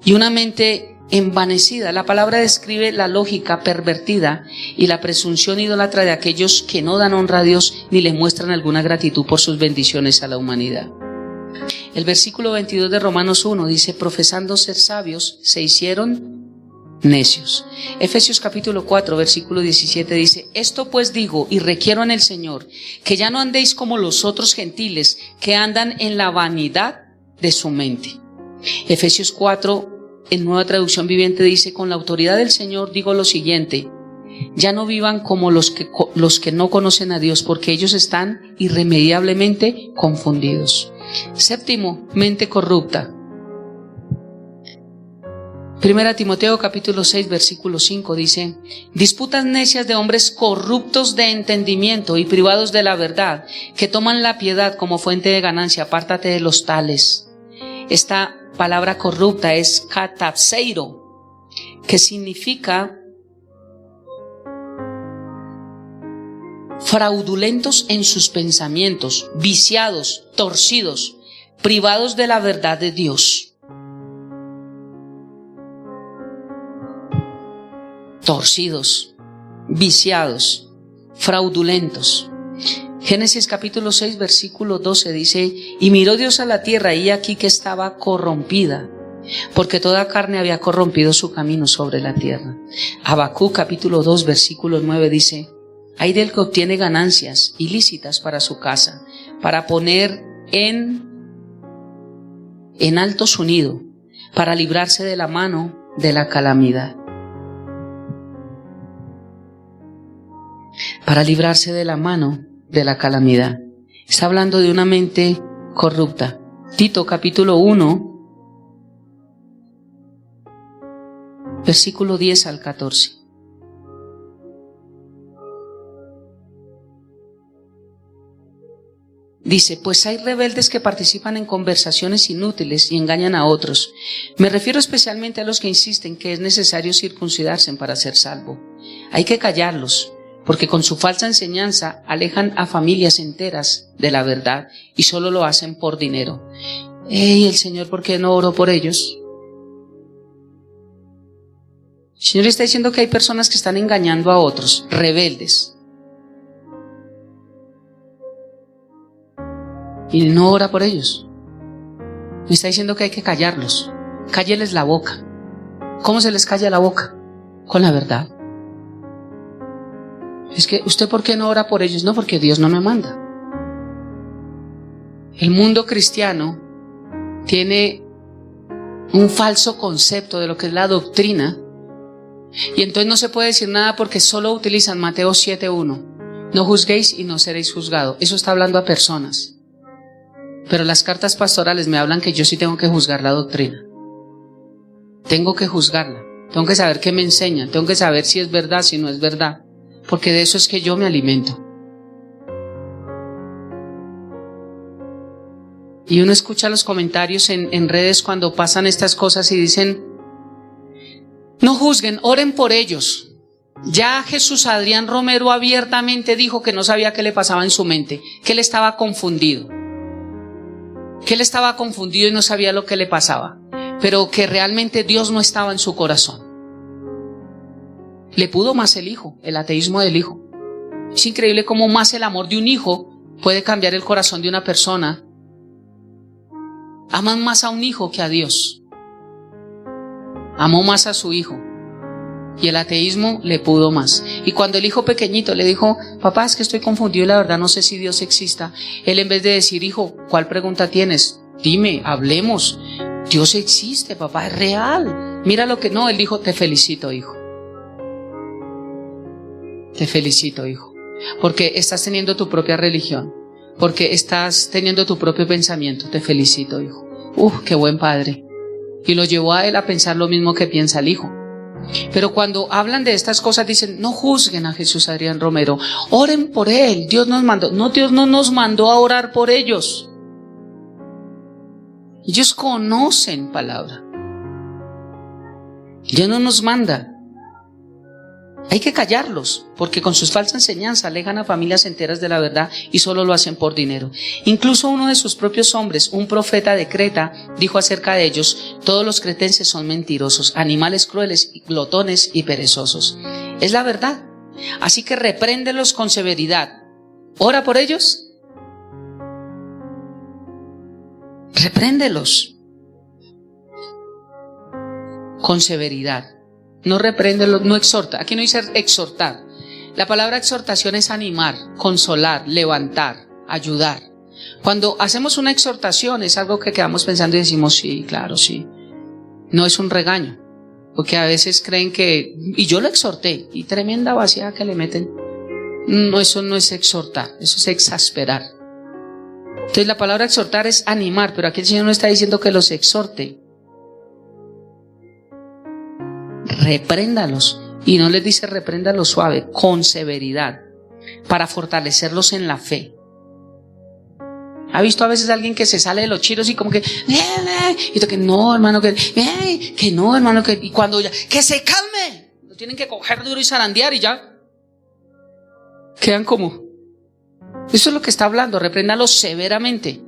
y una mente envanecida. La palabra describe la lógica pervertida y la presunción idólatra de aquellos que no dan honra a Dios ni le muestran alguna gratitud por sus bendiciones a la humanidad. El versículo 22 de Romanos 1 dice: profesando ser sabios, se hicieron necios. Efesios capítulo 4 versículo 17 dice: esto pues digo y requiero en el Señor, que ya no andéis como los otros gentiles que andan en la vanidad de su mente. Efesios 4 en Nueva Traducción Viviente dice: con la autoridad del Señor digo lo siguiente, ya no vivan como los que no conocen a Dios, porque ellos están irremediablemente confundidos. Séptimo, mente corrupta. Primera Timoteo capítulo 6 versículo 5 dice: disputas necias de hombres corruptos de entendimiento y privados de la verdad, que toman la piedad como fuente de ganancia. Apártate de los tales. Esta palabra corrupta es katapseiro, que significa fraudulentos en sus pensamientos, viciados, torcidos, privados de la verdad de Dios. Torcidos, viciados, fraudulentos. Génesis capítulo 6 versículo 12 dice: y miró Dios a la tierra, y aquí que estaba corrompida, porque toda carne había corrompido su camino sobre la tierra. Habacuc capítulo 2 versículo 9 dice: hay del que obtiene ganancias ilícitas para su casa, para poner en alto su nido, para librarse de la mano de la calamidad. Para librarse de la mano de la calamidad. Está hablando de una mente corrupta. Tito capítulo 1, versículo 10 al 14. Dice: pues hay rebeldes que participan en conversaciones inútiles y engañan a otros. Me refiero especialmente a los que insisten que es necesario circuncidarse para ser salvo. Hay que callarlos, porque con su falsa enseñanza alejan a familias enteras de la verdad y solo lo hacen por dinero. El Señor, ¿por qué no oró por ellos? El Señor está diciendo que hay personas que están engañando a otros, rebeldes, y no ora por ellos. Me está diciendo que hay que callarlos. Cálleles la boca. ¿Cómo se les calla la boca? Con la verdad. Es que, ¿usted por qué no ora por ellos? No, porque Dios no me manda. El mundo cristiano tiene un falso concepto de lo que es la doctrina, y entonces no se puede decir nada porque solo utilizan Mateo 7:1. No juzguéis y no seréis juzgados. Eso está hablando a personas. Pero las cartas pastorales me hablan que yo sí tengo que juzgar la doctrina. Tengo que juzgarla. Tengo que saber qué me enseñan. Tengo que saber si es verdad, si no es verdad. Porque de eso es que yo me alimento. Y uno escucha los comentarios en redes cuando pasan estas cosas y dicen: no juzguen, oren por ellos. Ya Jesús Adrián Romero abiertamente dijo que no sabía qué le pasaba en su mente, que él estaba confundido. Que él estaba confundido y no sabía lo que le pasaba, pero que realmente Dios no estaba en su corazón. Le pudo más el hijo, el ateísmo del hijo. Es increíble cómo más el amor de un hijo puede cambiar el corazón de una persona. Aman más a un hijo que a Dios. Amó más a su hijo. Y el ateísmo le pudo más. Y cuando el hijo pequeñito le dijo: papá, es que estoy confundido y la verdad no sé si Dios exista, él, en vez de decir: hijo, ¿cuál pregunta tienes? Dime, hablemos. Dios existe, papá, es real. Mira lo que no, él dijo: te felicito, hijo. Te felicito, hijo, porque estás teniendo tu propia religión, porque estás teniendo tu propio pensamiento. Te felicito, hijo. Qué buen padre. Y lo llevó a él a pensar lo mismo que piensa el hijo. Pero cuando hablan de estas cosas dicen: no juzguen a Jesús Adrián Romero, oren por él. Dios nos mandó. No, Dios no nos mandó a orar por ellos. Ellos conocen palabra. Dios no nos manda. Hay que callarlos, porque con sus falsas enseñanzas alejan a familias enteras de la verdad y solo lo hacen por dinero. Incluso uno de sus propios hombres, un profeta de Creta, dijo acerca de ellos: todos los cretenses son mentirosos, animales crueles, glotones y perezosos. Es la verdad. Así que repréndelos con severidad. Ora por ellos. Repréndelos con severidad. No reprende, no exhorta. Aquí no dice exhortar. La palabra exhortación es animar, consolar, levantar, ayudar. Cuando hacemos una exhortación es algo que quedamos pensando y decimos: sí, claro, sí. No es un regaño, porque a veces creen que, y yo lo exhorté, y tremenda vaciada que le meten. No, eso no es exhortar, eso es exasperar. Entonces la palabra exhortar es animar, pero aquí el Señor no está diciendo que los exhorte. repréndalos. Y no les dice repréndalos suave, con severidad, para fortalecerlos en la fe. ¿Ha visto a veces a alguien que se sale de los chiros y como que y que no, hermano, que no, hermano, que y cuando ya que se calme, lo tienen que coger duro y zarandear y ya quedan como. Eso es lo que está hablando, repréndalos severamente.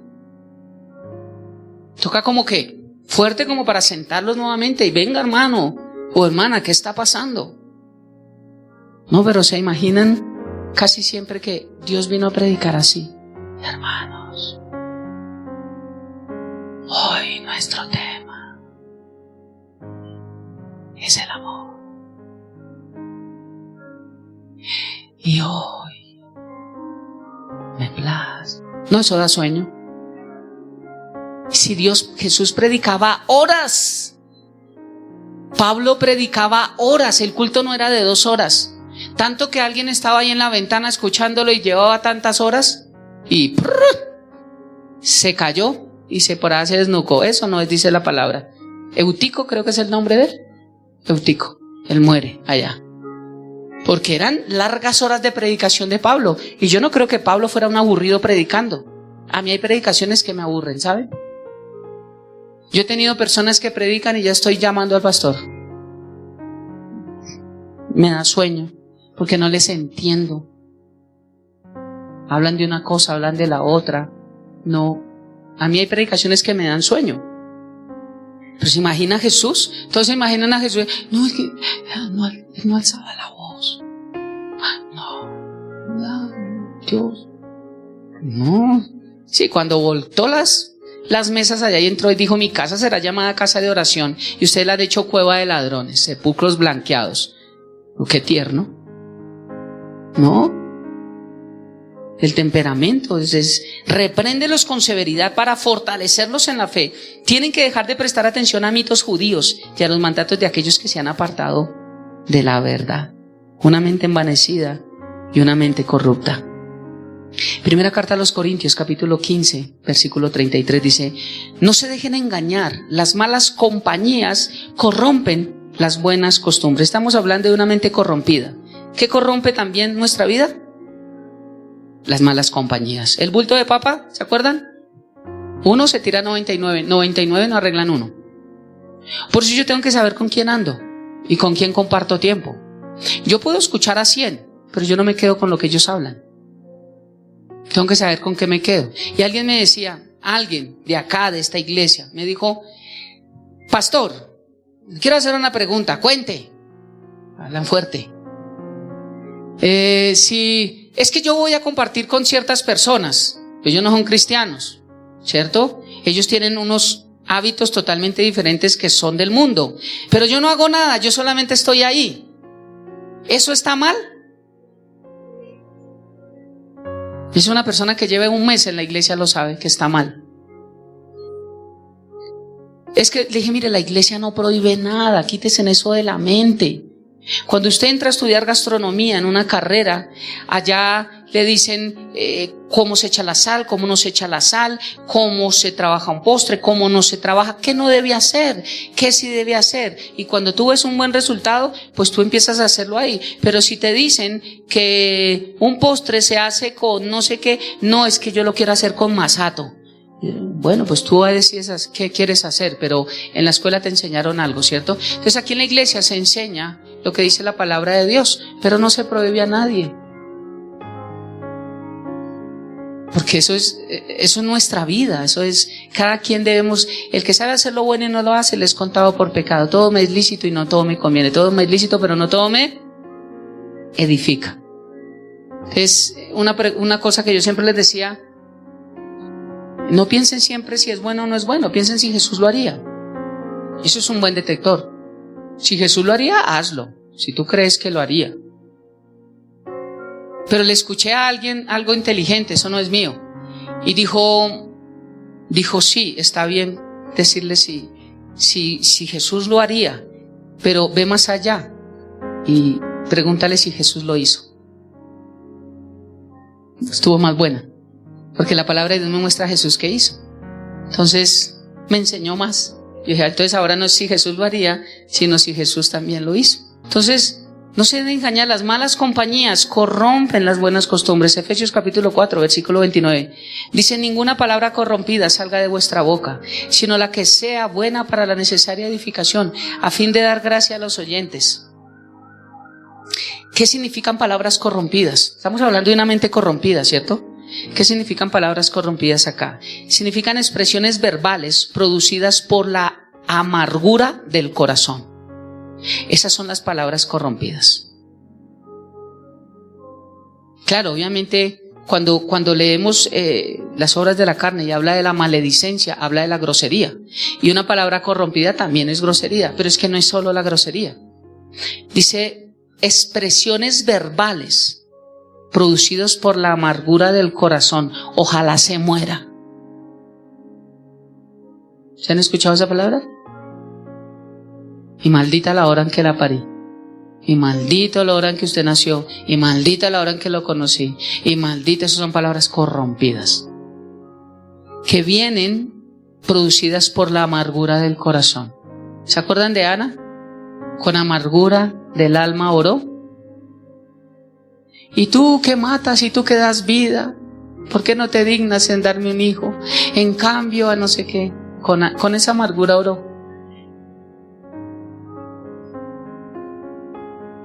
Toca como que fuerte como para sentarlos nuevamente y venga, hermano o hermana, ¿qué está pasando? No, pero se imaginan casi siempre que Dios vino a predicar así. Hermanos, hoy nuestro tema es el amor. Y hoy me place. No, eso da sueño. Si Jesús predicaba horas, Pablo predicaba horas, el culto no era de 2 horas. Tanto que alguien estaba ahí en la ventana escuchándolo y llevaba tantas horas y se cayó y por ahí se desnucó. Eso no es, dice la palabra. Eutico creo que es el nombre de él. Eutico, él muere allá. Porque eran largas horas de predicación de Pablo. Y yo no creo que Pablo fuera un aburrido predicando. A mí hay predicaciones que me aburren, ¿saben? Yo he tenido personas que predican y ya estoy llamando al pastor. Me da sueño porque no les entiendo. Hablan de una cosa, hablan de la otra. No, a mí hay predicaciones que me dan sueño. Pero se imagina a Jesús. Entonces imaginan a Jesús. No, es que no alzaba la voz. No, Dios. No. Sí, cuando voltó las mesas allá y entró y dijo: mi casa será llamada casa de oración y ustedes la han hecho cueva de ladrones, sepulcros blanqueados. Qué tierno. No. El temperamento es repréndelos con severidad para fortalecerlos en la fe. Tienen que dejar de prestar atención a mitos judíos y a los mandatos de aquellos que se han apartado de la verdad. Una mente envanecida y una mente corrupta. Primera carta a los Corintios, capítulo 15, versículo 33 dice: no se dejen engañar, las malas compañías corrompen las buenas costumbres. Estamos hablando de una mente corrompida. ¿Qué corrompe también nuestra vida? Las malas compañías. El bulto de papa, ¿se acuerdan? Uno se tira 99 no arreglan uno. Por eso yo tengo que saber con quién ando y con quién comparto tiempo. Yo puedo escuchar a 100, pero yo no me quedo con lo que ellos hablan. Tengo que saber con qué me quedo. Y alguien me decía, alguien de acá, de esta iglesia, me dijo: pastor, quiero hacer una pregunta, cuente. Hablan fuerte. Si es que yo voy a compartir con ciertas personas, ellos no son cristianos, ¿cierto? Ellos tienen unos hábitos totalmente diferentes que son del mundo, pero yo no hago nada, yo solamente estoy ahí. ¿Eso está mal? Es una persona que lleva 1 mes en la iglesia, lo sabe que está mal. Es que le dije: mire, la iglesia no prohíbe nada, quítese en eso de la mente. Cuando usted entra a estudiar gastronomía en una carrera, allá le dicen cómo se echa la sal, cómo no se echa la sal, cómo se trabaja un postre, cómo no se trabaja, qué no debe hacer, qué sí debe hacer. Y cuando tú ves un buen resultado, pues tú empiezas a hacerlo ahí. Pero si te dicen que un postre se hace con no sé qué, no, es que yo lo quiero hacer con masato. Bueno, pues tú decides qué quieres hacer, pero en la escuela te enseñaron algo, ¿cierto? Entonces aquí en la iglesia se enseña lo que dice la palabra de Dios, pero no se prohíbe a nadie. Porque eso es nuestra vida, eso es, cada quien debemos, el que sabe hacer lo bueno y no lo hace, le es contado por pecado. Todo me es lícito y no todo me conviene, todo me es lícito pero no todo me edifica. Es una cosa que yo siempre les decía: no piensen siempre si es bueno o no es bueno, piensen si Jesús lo haría. Eso es un buen detector. Si Jesús lo haría, hazlo, si tú crees que lo haría. Pero le escuché a alguien algo inteligente, eso no es mío, y dijo sí, está bien decirle si Jesús lo haría, pero ve más allá y pregúntale si Jesús lo hizo. Estuvo más buena, porque la palabra de Dios me muestra a Jesús que hizo. Entonces me enseñó más Yo dije, entonces ahora no es si Jesús lo haría, sino si Jesús también lo hizo. Entonces, no se deben engañar, las malas compañías corrompen las buenas costumbres. Efesios capítulo 4, versículo 29. Dice, ninguna palabra corrompida salga de vuestra boca, sino la que sea buena para la necesaria edificación, a fin de dar gracia a los oyentes. ¿Qué significan palabras corrompidas? Estamos hablando de una mente corrompida, ¿cierto? ¿Qué significan palabras corrompidas acá? Significan expresiones verbales producidas por la amargura del corazón. Esas son las palabras corrompidas. Claro, obviamente cuando leemos las obras de la carne y habla de la maledicencia, habla de la grosería. Y una palabra corrompida también es grosería, pero es que no es solo la grosería. Dice expresiones verbales producidos por la amargura del corazón. Ojalá se muera. ¿Se han escuchado esa palabra? Y maldita la hora en que la parí. Y maldito la hora en que usted nació. Y maldita la hora en que lo conocí. Y maldita, esas son palabras corrompidas. Que vienen producidas por la amargura del corazón. ¿Se acuerdan de Ana? Con amargura del alma oró. Y tú que matas y tú que das vida, ¿por qué no te dignas en darme un hijo? En cambio a no sé qué. Con esa amargura oró.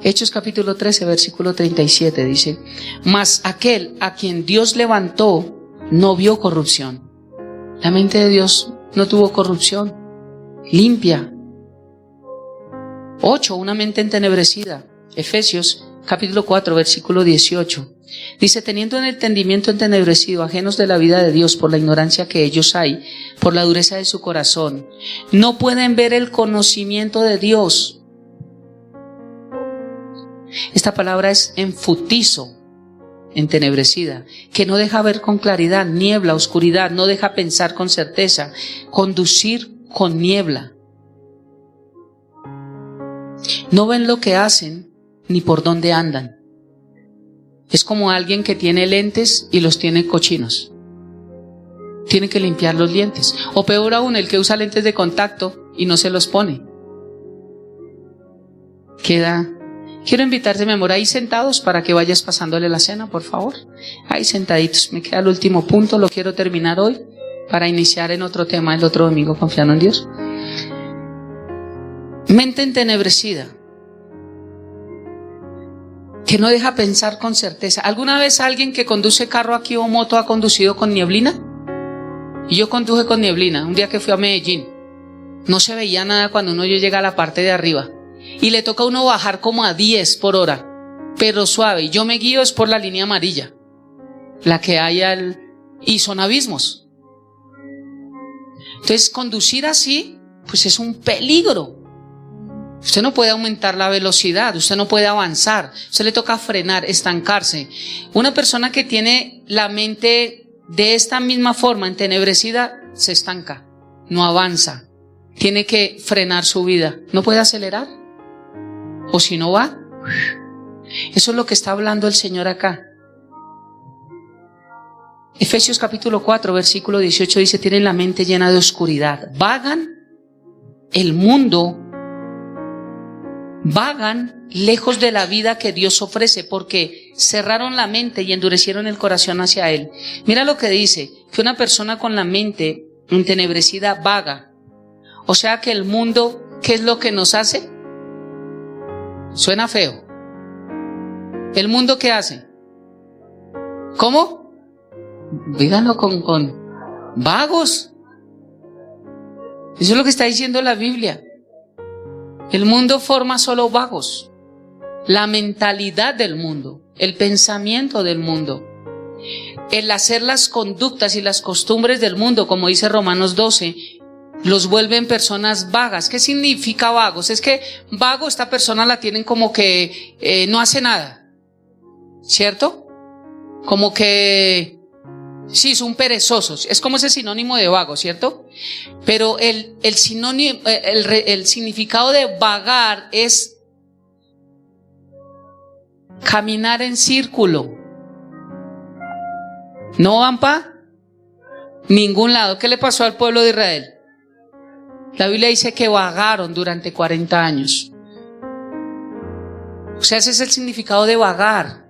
Hechos capítulo 13, versículo 37 dice, mas aquel a quien Dios levantó no vio corrupción. La mente de Dios no tuvo corrupción, limpia. 8, una mente entenebrecida. Efesios capítulo 4, versículo 18. Dice, teniendo el entendimiento entenebrecido, ajenos de la vida de Dios por la ignorancia que ellos hay, por la dureza de su corazón, no pueden ver el conocimiento de Dios. Esta palabra es enfutizo, entenebrecida, que no deja ver con claridad, niebla, oscuridad, no deja pensar con certeza, conducir con niebla. No ven lo que hacen ni por dónde andan. Es como alguien que tiene lentes y los tiene cochinos. Tiene que limpiar los lentes. O peor aún, el que usa lentes de contacto y no se los pone. Quiero invitarte, mi amor, ahí sentados para que vayas pasándole la cena, por favor. Ahí sentaditos. Me queda el último punto, lo quiero terminar hoy para iniciar en otro tema el otro domingo, confiando en Dios. Mente entenebrecida, que no deja pensar con certeza. ¿Alguna vez alguien que conduce carro aquí o moto ha conducido con nieblina? Y yo conduje con nieblina, un día que fui a Medellín. No se veía nada cuando uno llega a la parte de arriba. Y le toca a uno bajar como a 10 por hora, pero suave. Y yo me guío es por la línea amarilla, la que hay y son abismos. Entonces conducir así, pues es un peligro. Usted no puede aumentar la velocidad, usted no puede avanzar, usted le toca frenar, estancarse. Una persona que tiene la mente de esta misma forma, entenebrecida, se estanca, no avanza. Tiene que frenar su vida, no puede acelerar. O si no va. Eso es lo que está hablando el Señor acá. Efesios capítulo 4, versículo 18 dice, tienen la mente llena de oscuridad. Vagan el mundo, vagan lejos de la vida que Dios ofrece porque cerraron la mente y endurecieron el corazón hacia Él. Mira lo que dice, que una persona con la mente entenebrecida vaga. O sea que el mundo, ¿qué es lo que nos hace? Suena feo. ¿El mundo qué hace? ¿Cómo? Díganlo con vagos. Eso es lo que está diciendo la Biblia. El mundo forma solo vagos. La mentalidad del mundo, el pensamiento del mundo, el hacer las conductas y las costumbres del mundo, como dice Romanos 12, los vuelven personas vagas. ¿Qué significa vagos? Es que vago, esta persona la tienen como que no hace nada, ¿cierto? Como que sí, son perezosos. Es como ese sinónimo de vago, ¿cierto? Pero el sinónimo, el significado de vagar es caminar en círculo. No van para ningún lado. ¿Qué le pasó al pueblo de Israel? La Biblia dice que vagaron durante 40 años. O sea, ese es el significado de vagar.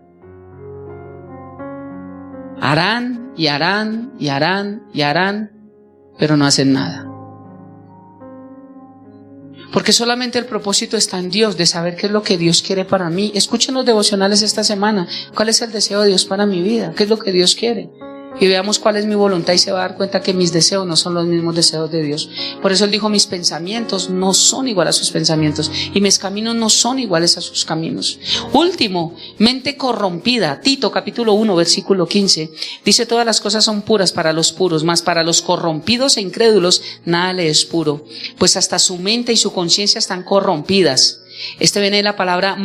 Harán y harán y harán y harán, pero no hacen nada. Porque solamente el propósito está en Dios, de saber qué es lo que Dios quiere para mí. Escuchen los devocionales esta semana. ¿Cuál es el deseo de Dios para mi vida? ¿Qué es lo que Dios quiere? Y veamos cuál es mi voluntad y se va a dar cuenta que mis deseos no son los mismos deseos de Dios. Por eso Él dijo, mis pensamientos no son iguales a sus pensamientos y mis caminos no son iguales a sus caminos. Último, mente corrompida. Tito capítulo 1 versículo 15 dice, todas las cosas son puras para los puros, mas para los corrompidos e incrédulos nada le es puro, pues hasta su mente y su conciencia están corrompidas. Viene de la palabra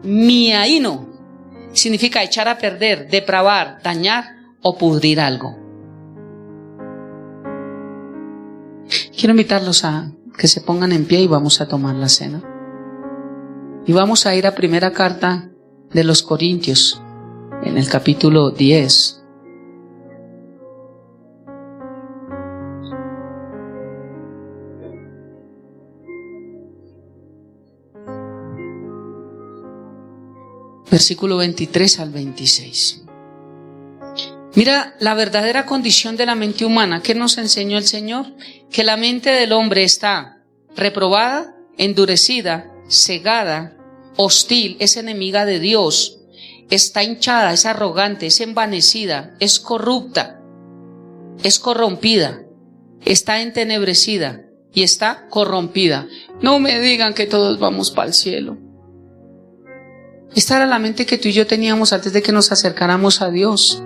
miaino. Significa echar a perder, depravar, dañar o pudrir algo. Quiero invitarlos a que se pongan en pie y vamos a tomar la cena. Y vamos a ir a primera carta de los Corintios, en el capítulo 10. Versículo 23 al 26. Mira la verdadera condición de la mente humana. ¿Qué nos enseñó el Señor? Que la mente del hombre está reprobada, endurecida, cegada, hostil, es enemiga de Dios, está hinchada, es arrogante, es envanecida, es corrupta, es corrompida, está entenebrecida y está corrompida. No me digan que todos vamos para el cielo. Esta era la mente que tú y yo teníamos antes de que nos acercáramos a Dios.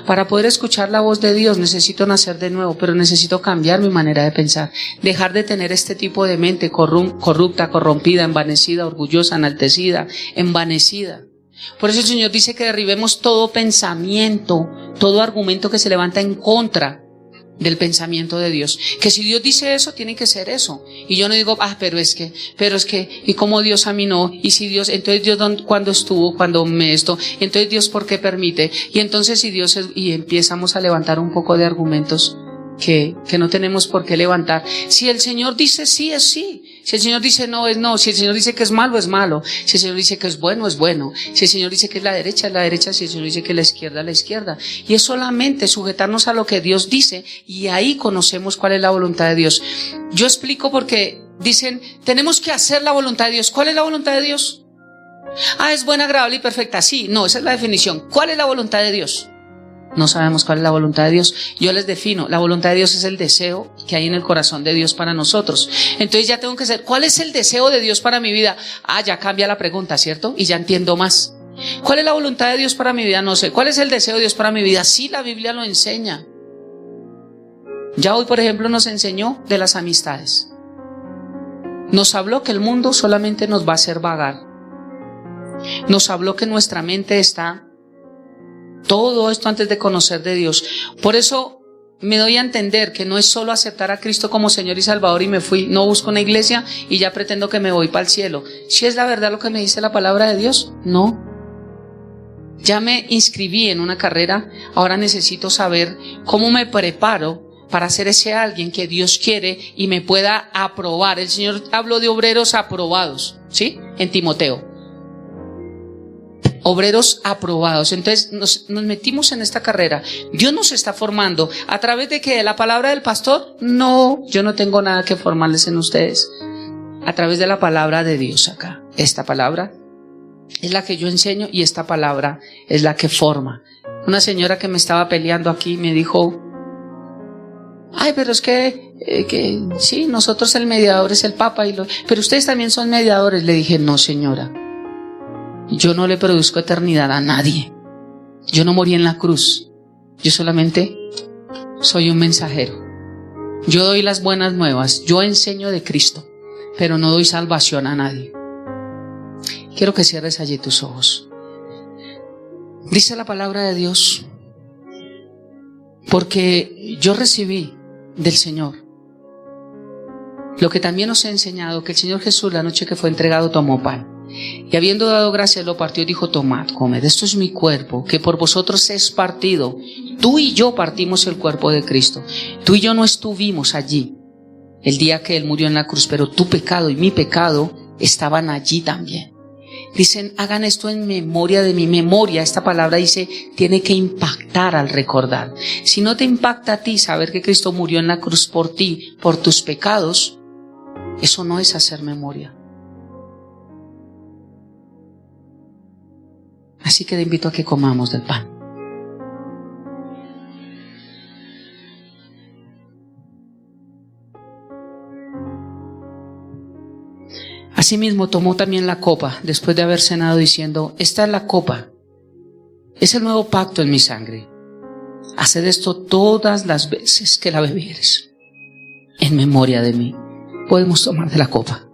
Para poder escuchar la voz de Dios necesito nacer de nuevo, pero necesito cambiar mi manera de pensar, dejar de tener este tipo de mente corrupta, corrompida, envanecida, orgullosa, enaltecida, envanecida. Por eso el Señor dice que derribemos todo pensamiento, todo argumento que se levanta en contra del pensamiento de Dios. Que si Dios dice eso, tiene que ser eso. Y yo no digo, pero es que, y como Dios a mí no, y si Dios, entonces Dios cuando estuvo, cuando me esto, entonces Dios ¿por qué permite? Y entonces si Dios y empezamos a levantar un poco de argumentos que no tenemos por qué levantar. Si el Señor dice sí, es sí. Si el Señor dice no, es no. Si el Señor dice que es malo, es malo. Si el Señor dice que es bueno, es bueno. Si el Señor dice que es la derecha, es la derecha. Si el Señor dice que es la izquierda, es la izquierda. Y es solamente sujetarnos a lo que Dios dice y ahí conocemos cuál es la voluntad de Dios. Yo explico porque dicen, tenemos que hacer la voluntad de Dios. ¿Cuál es la voluntad de Dios? Es buena, agradable y perfecta. Sí, no, esa es la definición. ¿Cuál es la voluntad de Dios? No sabemos cuál es la voluntad de Dios. Yo les defino, la voluntad de Dios es el deseo que hay en el corazón de Dios para nosotros. Entonces ya tengo que saber, ¿cuál es el deseo de Dios para mi vida? Ya cambia la pregunta, ¿cierto? Y ya entiendo más. ¿Cuál es la voluntad de Dios para mi vida? No sé. ¿Cuál es el deseo de Dios para mi vida? Sí, la Biblia lo enseña. Ya hoy, por ejemplo, nos enseñó de las amistades. Nos habló que el mundo solamente nos va a hacer vagar. Nos habló que nuestra mente está... Todo esto antes de conocer de Dios. Por eso me doy a entender que no es solo aceptar a Cristo como Señor y Salvador y me fui. No busco una iglesia y ya pretendo que me voy para el cielo. ¿Si es la verdad lo que me dice la palabra de Dios? No. Ya me inscribí en una carrera. Ahora necesito saber cómo me preparo para ser ese alguien que Dios quiere y me pueda aprobar. El Señor habló de obreros aprobados, ¿sí? En Timoteo. Obreros aprobados. Entonces nos metimos en esta carrera. Dios nos está formando. ¿A través de qué? ¿De la palabra del pastor? No, yo no tengo nada que formarles en ustedes. A través de la palabra de Dios acá. Esta palabra es la que yo enseño y esta palabra es la que forma. Una señora que me estaba peleando aquí me dijo, pero es que sí, nosotros el mediador es el Papa, pero ustedes también son mediadores. Le dije, no señora. Yo no le produzco eternidad a nadie. Yo no morí en la cruz. Yo solamente soy un mensajero. Yo doy las buenas nuevas. Yo enseño de Cristo, pero no doy salvación a nadie. Quiero que cierres allí tus ojos. Dice la palabra de Dios, porque yo recibí del Señor lo que también nos ha enseñado, que el Señor Jesús la noche que fue entregado tomó pan. Y habiendo dado gracias lo partió y dijo, tomad, comed, esto es mi cuerpo, que por vosotros es partido. Tú y yo partimos el cuerpo de Cristo. Tú y yo no estuvimos allí, el día que Él murió en la cruz, pero tu pecado y mi pecado estaban allí también. Dicen, hagan esto en memoria de mi memoria. Esta palabra dice, tiene que impactar al recordar. Si no te impacta a ti saber que Cristo murió en la cruz por ti, por tus pecados, eso no es hacer memoria. Así que te invito a que comamos del pan. Asimismo tomó también la copa después de haber cenado diciendo, esta es la copa, es el nuevo pacto en mi sangre. Haced esto todas las veces que la bebieres, en memoria de mí. Podemos tomar de la copa.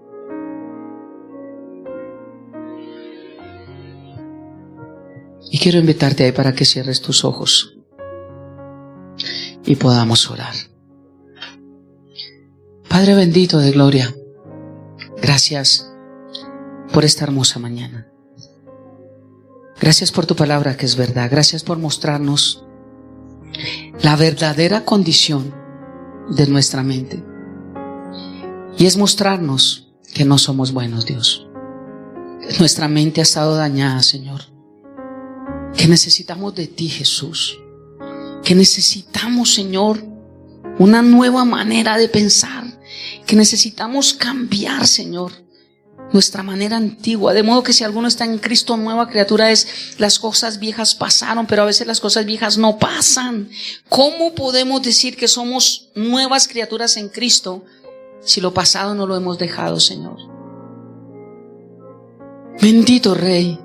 Y quiero invitarte ahí para que cierres tus ojos y podamos orar. Padre bendito de gloria, gracias por esta hermosa mañana. Gracias por tu palabra que es verdad. Gracias por mostrarnos la verdadera condición de nuestra mente. Y es mostrarnos que no somos buenos, Dios. Nuestra mente ha estado dañada, Señor. Que necesitamos de ti, Jesús. Que necesitamos, Señor, una nueva manera de pensar. Que necesitamos cambiar, Señor, nuestra manera antigua. De modo que si alguno está en Cristo, nueva criatura es. Las cosas viejas pasaron, pero a veces las cosas viejas no pasan. ¿Cómo podemos decir que somos nuevas criaturas en Cristo si lo pasado no lo hemos dejado, Señor? Bendito Rey,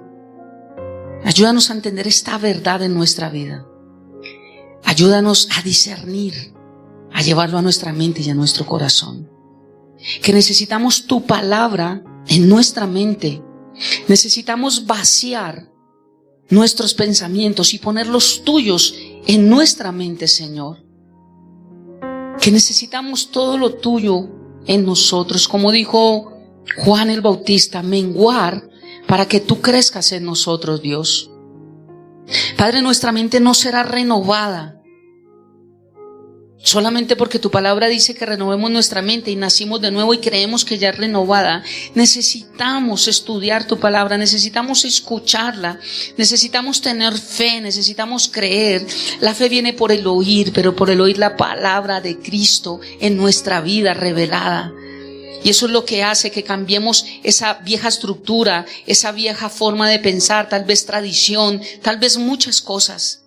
ayúdanos a entender esta verdad en nuestra vida. Ayúdanos a discernir, a llevarlo a nuestra mente y a nuestro corazón. Que necesitamos tu palabra en nuestra mente. Necesitamos vaciar nuestros pensamientos y poner los tuyos en nuestra mente, Señor. Que necesitamos todo lo tuyo en nosotros. Como dijo Juan el Bautista, menguar para que tú crezcas en nosotros, Dios. Padre, nuestra mente no será renovada solamente porque tu palabra dice que renovemos nuestra mente y nacimos de nuevo y creemos que ya es renovada. Necesitamos estudiar tu palabra, necesitamos escucharla, necesitamos tener fe, necesitamos creer. La fe viene por el oír, pero por el oír la palabra de Cristo en nuestra vida revelada. Y eso es lo que hace que cambiemos esa vieja estructura, esa vieja forma de pensar, tal vez tradición, tal vez muchas cosas.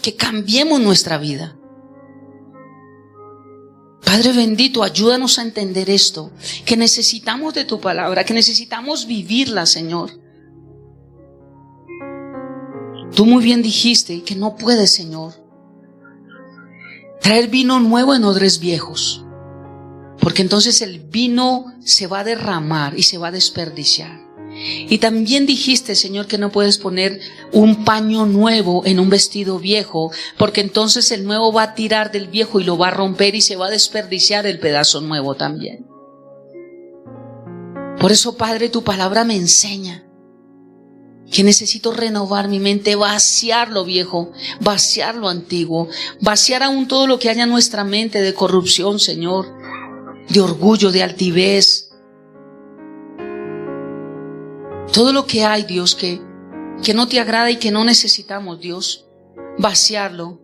Que cambiemos nuestra vida. Padre bendito, ayúdanos a entender esto, que necesitamos de tu palabra, que necesitamos vivirla, Señor. Tú muy bien dijiste que no puedes, Señor, traer vino nuevo en odres viejos, porque entonces el vino se va a derramar y se va a desperdiciar. Y también dijiste, Señor, que no puedes poner un paño nuevo en un vestido viejo, porque entonces el nuevo va a tirar del viejo y lo va a romper y se va a desperdiciar el pedazo nuevo también. Por eso, Padre, tu palabra me enseña que necesito renovar mi mente, vaciar lo viejo, vaciar lo antiguo, vaciar aún todo lo que haya en nuestra mente de corrupción, Señor, de orgullo, de altivez. Todo lo que hay, Dios, que no te agrada y que no necesitamos, Dios, vaciarlo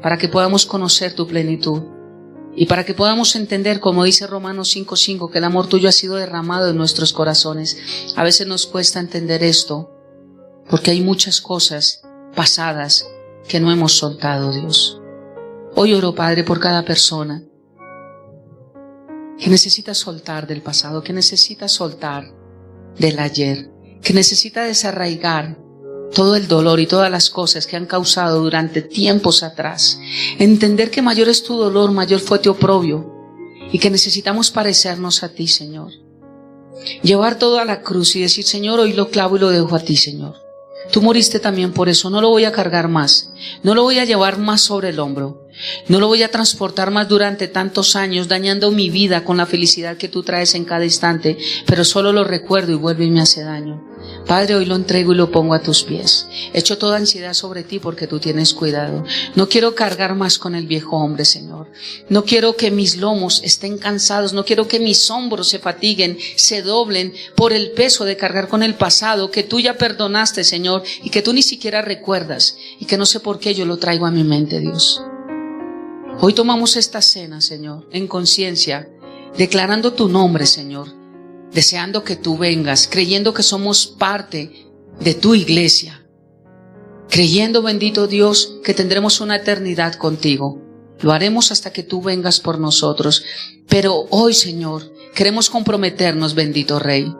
para que podamos conocer tu plenitud y para que podamos entender, como dice Romanos 5:5, que el amor tuyo ha sido derramado en nuestros corazones. A veces nos cuesta entender esto porque hay muchas cosas pasadas que no hemos soltado, Dios. Hoy oro, Padre, por cada persona que necesita soltar del pasado, que necesita soltar del ayer, que necesita desarraigar todo el dolor y todas las cosas que han causado durante tiempos atrás. Entender que mayor es tu dolor, mayor fue tu oprobio, y que necesitamos parecernos a ti, Señor. Llevar todo a la cruz y decir, Señor, hoy lo clavo y lo dejo a ti, Señor. Tú moriste también por eso, no lo voy a cargar más, no lo voy a llevar más sobre el hombro, no lo voy a transportar más durante tantos años, dañando mi vida con la felicidad que tú traes en cada instante, pero solo lo recuerdo y vuelve y me hace daño. Padre, hoy lo entrego y lo pongo a tus pies. Echo toda ansiedad sobre ti porque tú tienes cuidado. No quiero cargar más con el viejo hombre, Señor. No quiero que mis lomos estén cansados. No quiero que mis hombros se fatiguen, se doblen por el peso de cargar con el pasado que tú ya perdonaste, Señor, y que tú ni siquiera recuerdas y que no sé por qué yo lo traigo a mi mente, Dios. Hoy tomamos esta cena, Señor, en conciencia, declarando tu nombre, Señor, deseando que tú vengas, creyendo que somos parte de tu iglesia, creyendo, bendito Dios, que tendremos una eternidad contigo. Lo haremos hasta que tú vengas por nosotros. Pero hoy, Señor, queremos comprometernos, bendito Rey,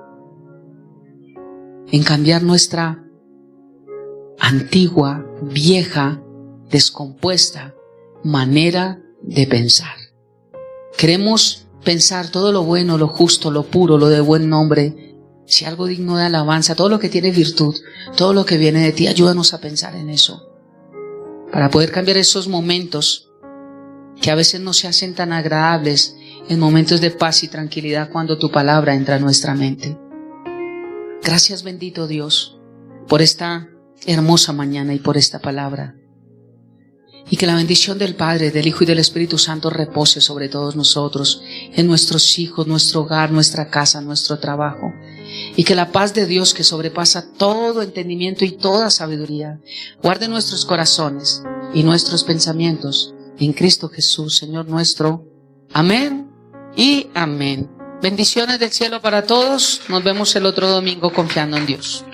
en cambiar nuestra antigua, vieja, descompuesta manera de pensar. Queremos pensar todo lo bueno, lo justo, lo puro, lo de buen nombre, si algo digno de alabanza, todo lo que tiene virtud, todo lo que viene de ti. Ayúdanos a pensar en eso, para poder cambiar esos momentos que a veces no se hacen tan agradables, en momentos de paz y tranquilidad cuando tu palabra entra a nuestra mente. Gracias, bendito Dios, por esta hermosa mañana y por esta palabra. Y que la bendición del Padre, del Hijo y del Espíritu Santo repose sobre todos nosotros, en nuestros hijos, nuestro hogar, nuestra casa, nuestro trabajo. Y que la paz de Dios, que sobrepasa todo entendimiento y toda sabiduría, guarde nuestros corazones y nuestros pensamientos en Cristo Jesús, Señor nuestro. Amén y amén. Bendiciones del cielo para todos. Nos vemos el otro domingo confiando en Dios.